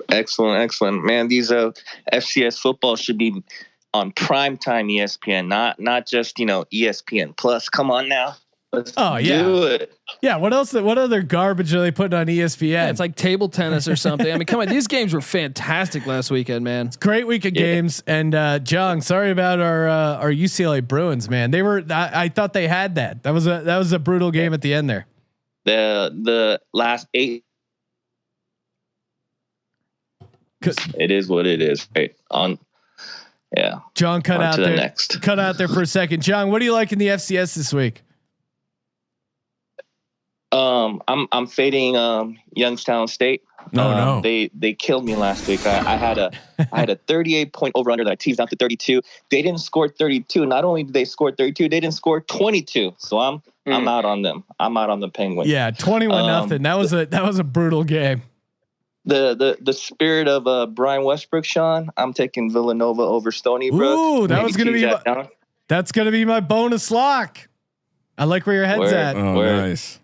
Excellent, man. These FCS football should be on primetime ESPN, not just ESPN Plus. Come on now. Let's do it. Yeah. What else? What other garbage are they putting on ESPN? Yeah, it's like table tennis or something. I mean, come on. These games were fantastic last weekend, man. It's a great week of games. And Jong, sorry about our UCLA Bruins, man. They were. I thought they had that. That was a brutal game at the end there. The last 8. It is what it is. Right on. Yeah. John cut out there. Cut out there for a second. John, what do you like in the FCS this week? I'm fading Youngstown State. No. They killed me last week. I had a 38-point over under that I teased out to 32. They didn't score 32. Not only did they score 32, they didn't score 22. So I'm out on them. I'm out on the Penguins. Yeah, 21-0. That was a brutal game. the spirit of Brian Westbrook, Sean, I'm taking Villanova over Stony Brook. Ooh, that's gonna be my bonus lock. I like where your head's at. Oh, nice.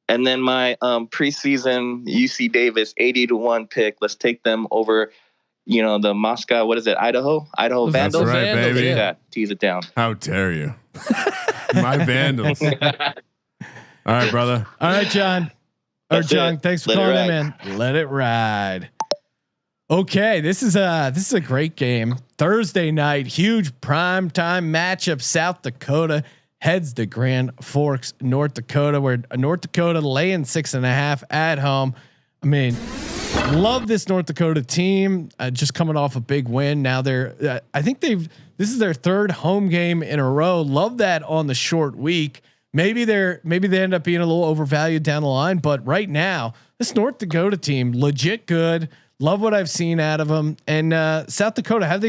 And then my preseason UC Davis 80-1 pick. Let's take them over, the Moscow. What is it? Idaho Vandals. That's right, Vandals, baby. yeah. Tease it down. How dare you? My Vandals. All right, brother. All right, John. John, thanks for Let calling in, man. Let it ride. Okay, this is a great game. Thursday night, huge prime time matchup. South Dakota heads to Grand Forks, North Dakota, where North Dakota laying 6.5 at home. I mean, love this North Dakota team. Just coming off a big win. Now I think this is their third home game in a row. Love that on the short week. Maybe they end up being a little overvalued down the line, but right now this North Dakota team legit good. Love what I've seen out of them. And South Dakota, have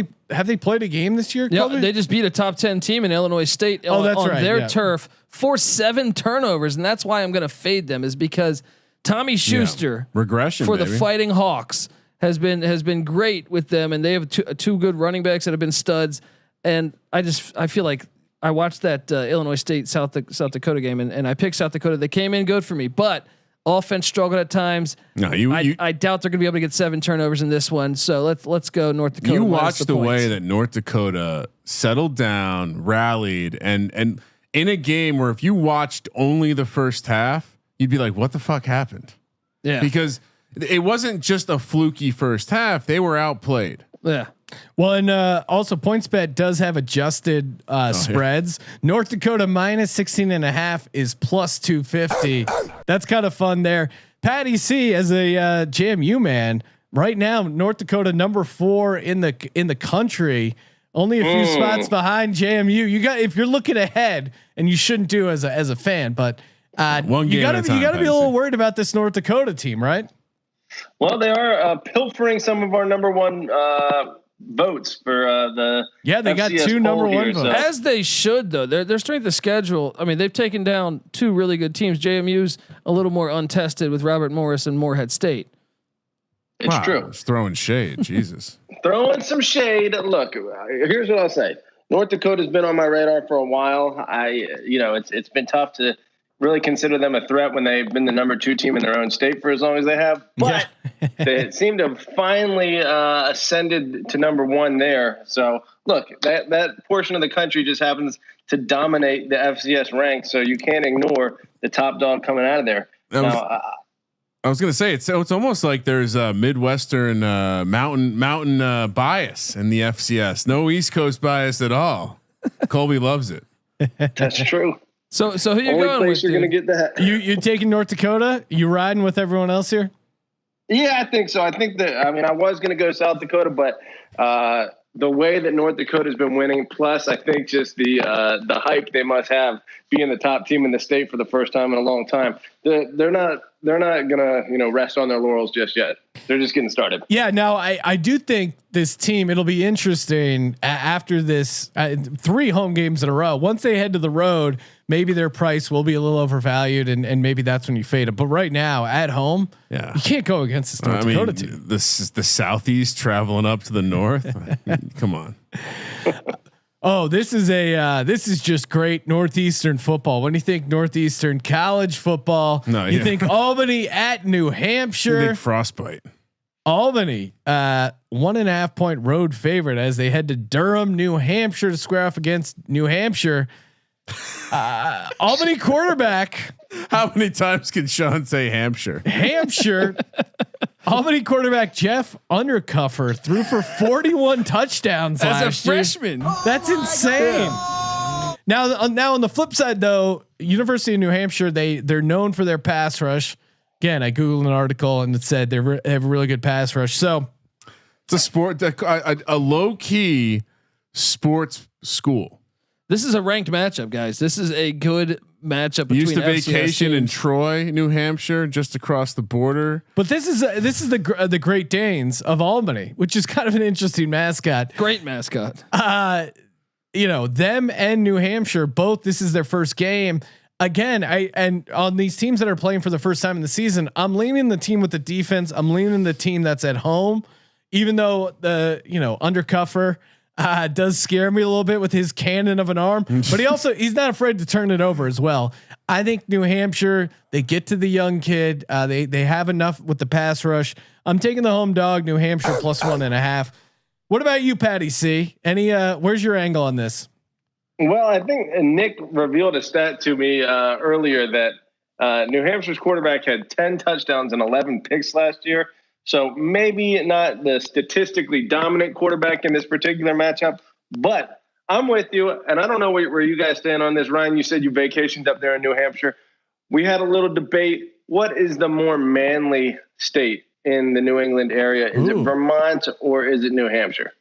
they played a game this year? Yeah, they just beat a top 10 team in Illinois State on their turf for 7 turnovers, and that's why I'm going to fade them. Is because Tommy Schuster regression for the Fighting Hawks has been great with them, and they have two good running backs that have been studs. And I feel like I watched that Illinois State South Dakota game, and I picked South Dakota. They came in good for me, but offense struggled at times. No, I doubt they're going to be able to get 7 turnovers in this one. So let's go North Dakota. You watched the way that North Dakota settled down, rallied, and in a game where if you watched only the first half, you'd be like, "What the fuck happened?" Yeah, because it wasn't just a fluky first half; they were outplayed. Yeah. Well, and also PointsBet does have adjusted spreads. Yeah. North Dakota minus 16.5 is plus 250. That's kind of fun there. Patty C, as a JMU man, right now North Dakota number 4 in the country, only a few spots behind JMU. If you're looking ahead, and you shouldn't do as a fan, but you gotta be a little worried about this North Dakota team, right? Well, they are pilfering some of our number 1 votes for the they FCS got 2 number 1 votes, as they should though. Their strength of schedule, I mean, they've taken down 2 really good teams. JMU's a little more untested with Robert Morris and Morehead State. It's true. It's throwing shade. Jesus. Throwing some shade. Look, here's what I'll say. North Dakota's been on my radar for a while. It's been tough to really consider them a threat when they've been the number 2 team in their own state for as long as they have. But they seem to have finally ascended to number 1 there. So look, that portion of the country just happens to dominate the FCS ranks. So you can't ignore the top dog coming out of there. I was going to say it's almost like there's a Midwestern mountain bias in the FCS. No East Coast bias at all. Colby loves it. That's true. So who you Only going place with? You're going to get that. You taking North Dakota? You riding with everyone else here? Yeah, I think so. I think that. I mean, I was going to go South Dakota, but the way that North Dakota's been winning, plus I think just the hype they must have being the top team in the state for the first time in a long time. They're not gonna rest on their laurels just yet. They're just getting started. Yeah. Now I do think this team, it'll be interesting after this 3 home games in a row. Once they head to the road, maybe their price will be a little overvalued, and maybe that's when you fade them. But right now at home, you can't go against this North Dakota team. This is the Southeast traveling up to the north. Come on. Oh, this is just great Northeastern football. When you think Northeastern college football, you think Albany at New Hampshire. You think frostbite. Albany, 1.5 point road favorite as they head to Durham, New Hampshire to square off against New Hampshire. Albany quarterback. How many times can Sean say Hampshire? Hampshire. Albany quarterback Jeff Undercuffer threw for 41 touchdowns as last a freshman. That's insane. Now on the flip side though, University of New Hampshire, they're known for their pass rush. Again, I Googled an article and it said they have a really good pass rush. So it's a sport, a low key sports school. This is a ranked matchup, guys. This is a good matchup. Between used to FCS vacation teams. in Troy, New Hampshire, just across the border. But this is the Great Danes of Albany, which is kind of an interesting mascot. Great mascot. Them and New Hampshire both. This is their first game. again, and on these teams that are playing for the first time in the season, I'm leaning the team with the defense. I'm leaning the team that's at home, even though the undercuffer does scare me a little bit with his cannon of an arm, but he's not afraid to turn it over as well. I think New Hampshire, they get to the young kid. They have enough with the pass rush. I'm taking the home dog, New Hampshire +1.5. What about you, Patty C? Where's your angle on this? Well, I think Nick revealed a stat to me earlier that New Hampshire's quarterback had 10 touchdowns and 11 picks last year. So maybe not the statistically dominant quarterback in this particular matchup, but I'm with you. And I don't know where you guys stand on this. Ryan, you said you vacationed up there in New Hampshire. We had a little debate. What is the more manly state in the New England area? Is it Vermont or is it New Hampshire?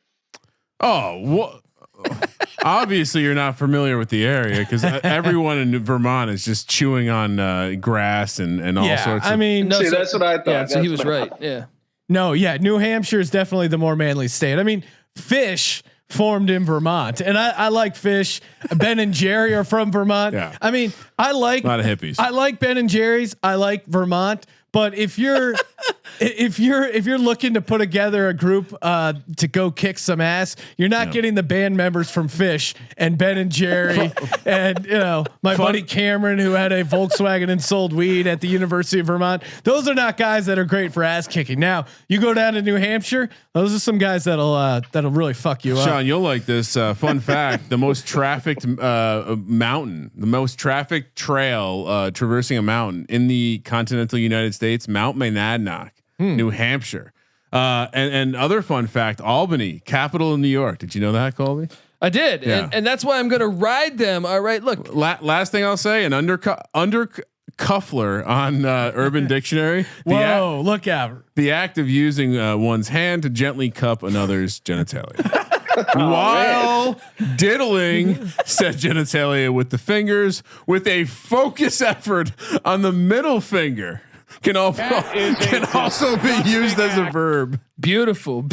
Obviously you're not familiar with the area because everyone in Vermont is just chewing on grass and all sorts of. I mean, that's what I thought. Yeah, so he was right. Yeah. No, yeah, New Hampshire is definitely the more manly state. I mean, fish formed in Vermont, and I like fish. Ben and Jerry are from Vermont. Yeah. I mean, I like a lot of hippies. I like Ben and Jerry's. I like Vermont. But if you're looking to put together a group to go kick some ass, you're not getting the band members from Fish and Ben and Jerry and my buddy Cameron who had a Volkswagen and sold weed at the University of Vermont. Those are not guys that are great for ass kicking. Now you go down to New Hampshire; those are some guys that'll really fuck you up. Sean, you'll like this fun fact: the most trafficked mountain, the most trafficked trail traversing a mountain in the continental United States, Mount Monadnock, New Hampshire. And other fun fact, Albany, capital of New York. Did you know that, Colby? I did. Yeah. And that's why I'm going to ride them. All right, look. Last thing I'll say, an undercuffler on Urban Dictionary. Whoa, look out. The act of using one's hand to gently cup another's genitalia. While diddling said genitalia with the fingers with a focus effort on the middle finger can also be used as a verb. Beautiful.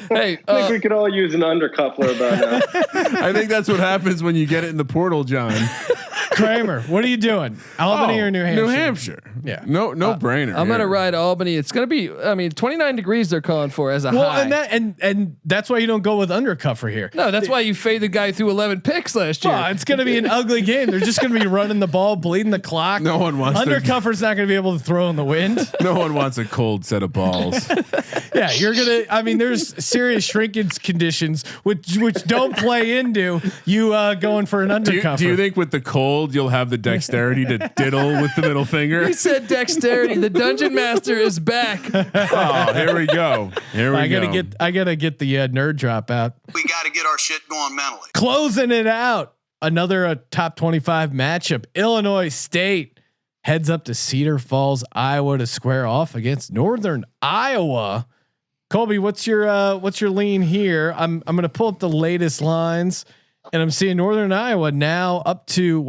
Hey, I think we could all use an undercuffler by now. I think that's what happens when you get it in the portal, John. Kramer, what are you doing? Albany or New Hampshire? New Hampshire. Yeah. No brainer. I'm going to ride Albany. It's going to be, 29 degrees they're calling for as a high. And that's why you don't go with undercover here. No, that's why you fade the guy through 11 picks last year. It's going to be an ugly game. They're just going to be running the ball, bleeding the clock. No one wants undercover's not going to be able to throw in the wind. No one wants a cold set of balls. Yeah, there's serious shrinkage conditions which don't play into you going for an undercover. Do you think with the cold you'll have the dexterity to diddle with the middle finger? He said dexterity. The dungeon master is back. Oh, here we go. I gotta get the nerd drop out. We got to get our shit going mentally. Closing it out. Another top 25 matchup. Illinois State heads up to Cedar Falls, Iowa to square off against Northern Iowa. Colby, what's your lean here? I'm going to pull up the latest lines, and I'm seeing Northern Iowa now up to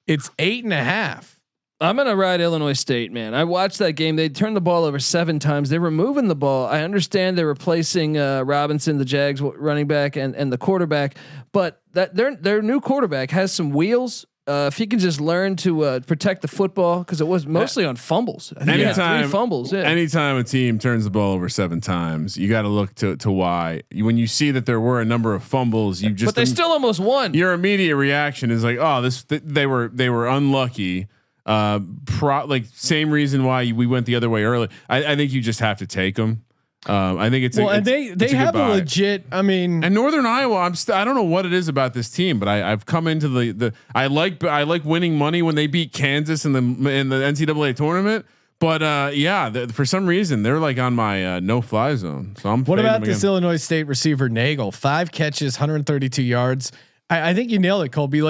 it's 8.5. I'm going to ride Illinois State, man. I watched that game. They turned the ball over 7 times. They were moving the ball. I understand they're replacing Robinson, the Jags running back, and the quarterback, but that their new quarterback has some wheels. If he can just learn to protect the football, because it was mostly on fumbles. Anytime 3 fumbles. Yeah. Anytime a team turns the ball over 7 times, you got to look to why. When you see that there were a number of fumbles, but they still almost won. Your immediate reaction is like, oh, they were unlucky. Same reason why we went the other way early. I think you just have to take them. I think it's and they have a legit. I mean, and Northern Iowa. I don't know what it is about this team, but I've come into the. I like winning money when they beat Kansas in the NCAA tournament. But for some reason they're like on my no-fly zone. So I'm. What about this Illinois State receiver Nagel? 5 catches, 132 yards. I think you nailed it, Colby.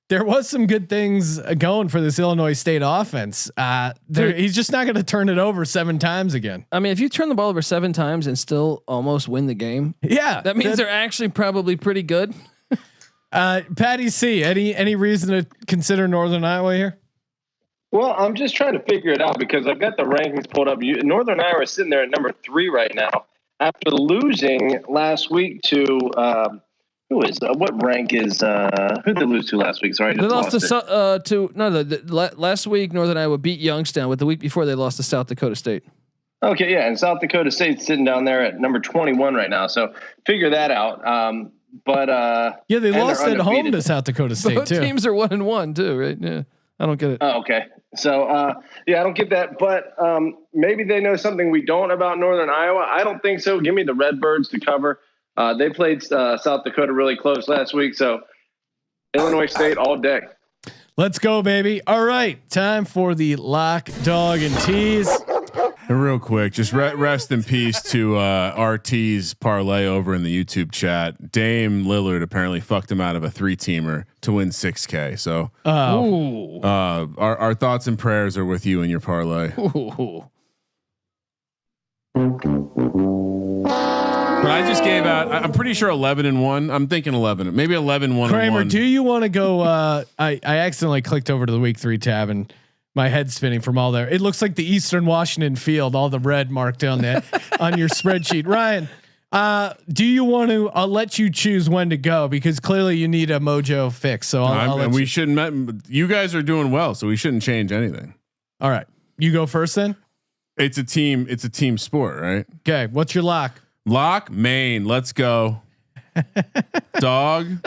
There was some good things going for this Illinois State offense. He's just not going to turn it over 7 times again. I mean, if you turn the ball over 7 times and still almost win the game, that means they're actually probably pretty good. Patty C, any reason to consider Northern Iowa here? Well, I'm just trying to figure it out because I've got the rankings pulled up. Northern Iowa is sitting there at number 3 right now after losing last week to Who is what rank is who did they lose to last week? Sorry, I they just lost last week. Northern Iowa beat Youngstown, but the week before they lost to South Dakota State. Okay, yeah, and South Dakota State's sitting down there at number 21 right now. So figure that out. Yeah, they lost at home to South Dakota State. Both teams are 1-1 too, right? Yeah, I don't get it. Oh, okay. So yeah, I don't get that. But maybe they know something we don't about Northern Iowa. I don't think so. Give me the Redbirds to cover. They played South Dakota really close last week. So Illinois State all day. Let's go, baby. All right, time for the lock, dog, and tease. Real quick, just rest in peace to RT's parlay over in the YouTube chat. Dame Lillard apparently fucked him out of a 3-teamer to win $6K. So our thoughts and prayers are with you and your parlay. But I just gave out. I'm pretty sure 11-1. I'm thinking 11, maybe 11-1. Kramer, do you want to go? I accidentally clicked over to the week 3 tab and my head's spinning from all there. It looks like the Eastern Washington field, all the red marked on that on your spreadsheet. Ryan, do you want to? I'll let you choose when to go because clearly you need a mojo fix. So we shouldn't. You guys are doing well, so we shouldn't change anything. All right, you go first then. It's a team. It's a team sport, right? Okay. What's your lock? Lock Maine. Let's go. Dog.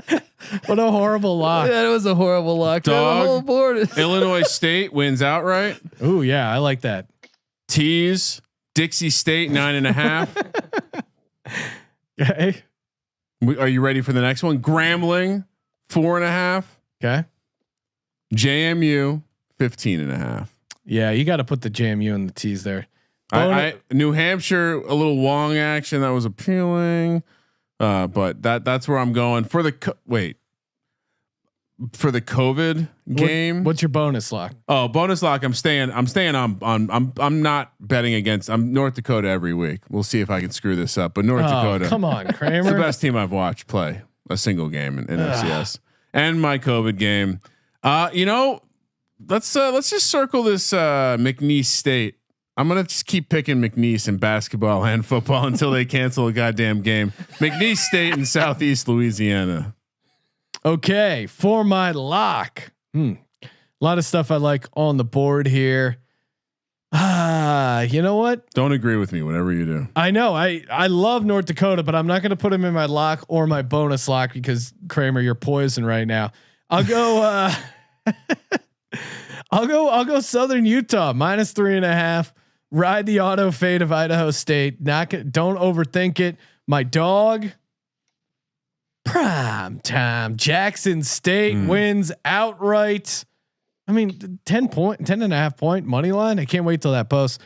What a horrible lock. That was a horrible lock. Dog. The whole board. Illinois State wins outright. Ooh, yeah, I like that. Tease Dixie State 9.5. Okay. Are you ready for the next one? Grambling 4.5. Okay. JMU 15.5. Yeah, you got to put the JMU and the tease there. New Hampshire, a little Wong action that was appealing. But that's where I'm going for the COVID game. What's your bonus lock? Oh, bonus lock. I'm staying on. I'm not betting against. I'm North Dakota every week. We'll see if I can screw this up. But North Dakota, come on, Kramer. It's the best team I've watched play a single game in FCS. And my COVID game. Let's just circle this McNeese State. I'm gonna just keep picking McNeese in basketball and football until they cancel a goddamn game. McNeese State in Southeast Louisiana. Okay, for my lock, a lot of stuff I like on the board here. You know what? Don't agree with me. Whatever you do. I know. I love North Dakota, but I'm not going to put him in my lock or my bonus lock because Kramer, you're poison right now. I'll go. I'll go Southern Utah -3.5. Ride the auto fade of Idaho State. Don't overthink it. My dog. Prime time. Jackson State wins outright. I mean, 10.5 point money line. I can't wait till that post.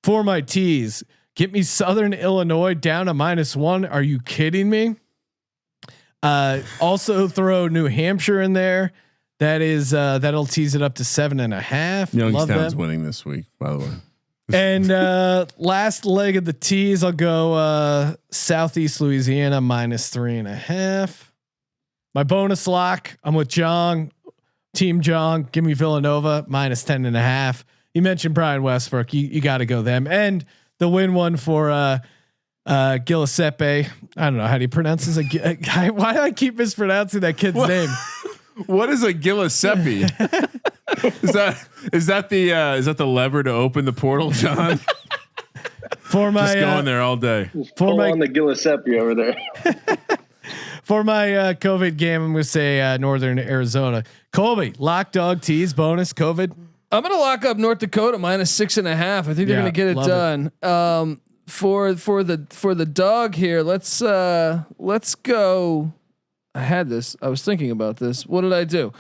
For my tease, get me Southern Illinois down to -1. Are you kidding me? Also throw New Hampshire in there. That is that'll tease it up to 7.5. Youngstown's winning this week, by the way. And last leg of the tease, I'll go Southeast Louisiana -3.5. My bonus lock, I'm with Jong, Team Jong. Give me Villanova -10.5. You mentioned Brian Westbrook, you got to go them. And the win one for Giuseppe. I don't know how do you pronounce this. Why do I keep mispronouncing that kid's name? What is a Giuseppe? Is that the lever to open the portal, John? For my just going there all day. For my on the Giuseppe over there. For my COVID game, I'm going to say Northern Arizona. Colby, lock, dog, tease, bonus, COVID. I'm going to lock up North Dakota -6.5. I think they're going to get it done. For the dog here, let's go. I had this. I was thinking about this. What did I do?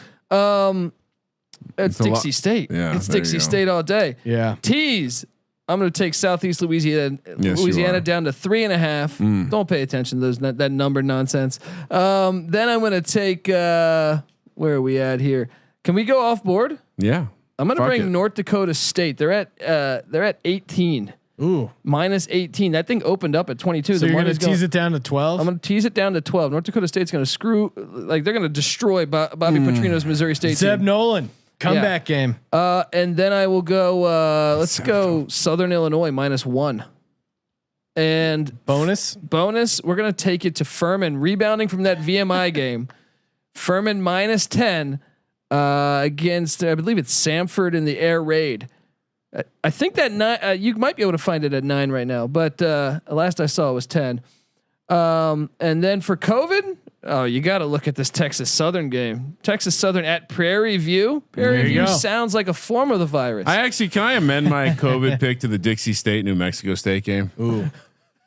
It's Dixie State. Yeah, it's Dixie State all day. Yeah. Tease. I'm going to take Southeast Louisiana down to 3.5. Don't pay attention to that number nonsense. Then I'm going to take. Where are we at here? Can we go off board? Yeah. I'm going to bring North Dakota State. They're at 18. Ooh, -18. That thing opened up at 22. So you're going to tease it down to 12. I'm going to tease it down to 12. North Dakota State's going to they're going to destroy Bobby Petrino's Missouri State Zeb team. Nolan comeback game. And then I will go. Let's go Southern Illinois -1. And bonus, we're gonna take it to Furman rebounding from that VMI game. Furman -10 against, I believe it's Samford in the air raid. I think that 9. You might be able to find it at 9 right now, but last I saw it was 10. And then for COVID, you got to look at this Texas Southern game. Texas Southern at Prairie View. Prairie View sounds like a form of the virus. Can I amend my COVID pick to the Dixie State New Mexico State game? Ooh.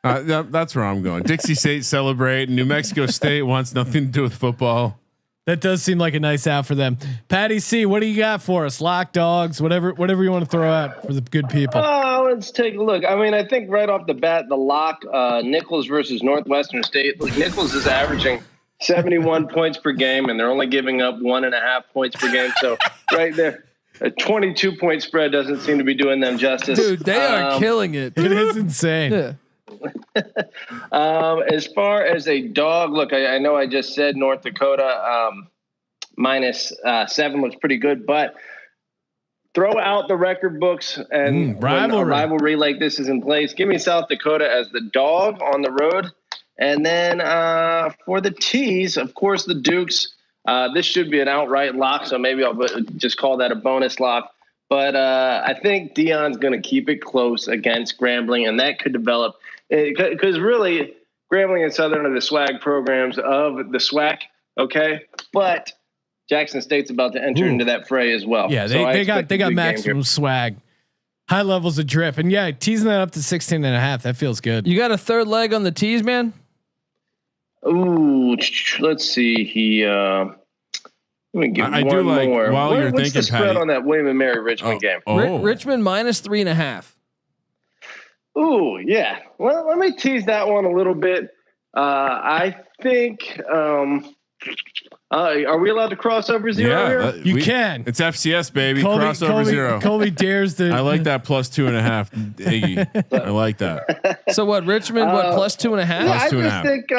That's where I'm going. Dixie State celebrate. New Mexico State wants nothing to do with football. That does seem like a nice out for them. Patty C, what do you got for us? Lock dogs, whatever you want to throw out for the good people. Let's take a look. I mean, I think right off the bat, the lock, Nichols versus Northwestern State. Look, Nichols is averaging 71 points per game, and they're only giving up 1.5 points per game. So right there, a 22-point spread doesn't seem to be doing them justice. Dude, they are killing it. It is insane. Yeah. As far as a dog, look, I know I just said North Dakota -7 looks pretty good, but throw out the record books and when a rivalry like this is in place. Give me South Dakota as the dog on the road, and then for the tease, of course, the Dukes. This should be an outright lock, so maybe I'll just call that a bonus lock. But I think Dion's going to keep it close against Grambling, and that could develop. Because really, Grambling and Southern are the swag programs of the SWAC, okay? But Jackson State's about to enter into that fray as well. Yeah, they got maximum swag, high levels of drip, and teasing that up to 16.5. That feels good. You got a third leg on the tease, man? Ooh, let's see. Let me get I do like more. While you're what's thinking, the spread Patty, on that William and Mary Richmond game? Richmond -3.5. Ooh, yeah. Well, let me tease that one a little bit. I think. Are we allowed to cross over 0 here? You can. It's FCS, baby. Crossover 0. Colby dares to. I like that +2.5. Iggy. I like that. So what? Richmond? What +2.5? Yeah, I just think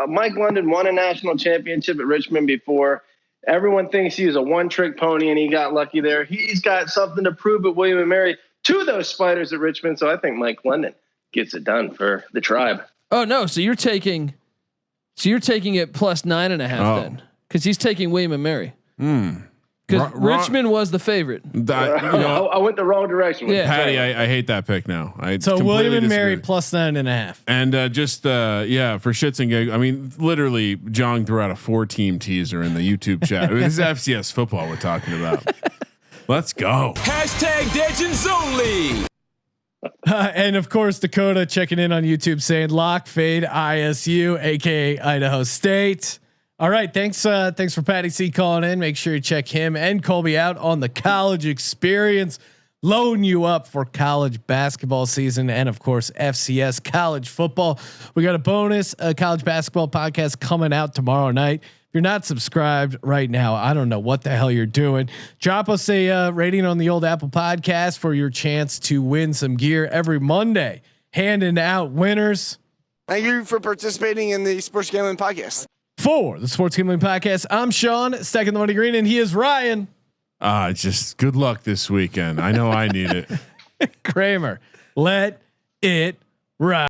Mike London won a national championship at Richmond before. Everyone thinks he was a one-trick pony, and he got lucky there. He's got something to prove at William and Mary to those Spiders at Richmond. So I think Mike London gets it done for the Tribe. Oh no! So you're taking it +9.5 then, because he's taking William and Mary. Because Richmond was the favorite. I went the wrong direction. Yeah, Patty, I hate that pick now. So William and Mary +9.5, and for shits and giggles. I mean, literally, Jong threw out a 4-team teaser in the YouTube chat. I mean, this is FCS football we're talking about. Let's go. #Legends only. And of course, Dakota checking in on YouTube saying lock fade ISU, aka Idaho State. All right, thanks for Patty C calling in. Make sure you check him and Colby out on the college experience, loading you up for college basketball season and of course FCS college football. We got a bonus college basketball podcast coming out tomorrow night. If you're not subscribed right now, I don't know what the hell you're doing. Drop us a rating on the old Apple Podcast for your chance to win some gear every Monday. Handing out winners. Thank you for participating in the Sports Gambling Podcast. For the Sports Gambling Podcast, I'm Sean, stacking the money green, and he is Ryan. Just good luck this weekend. I know I need it. Kramer, let it ride.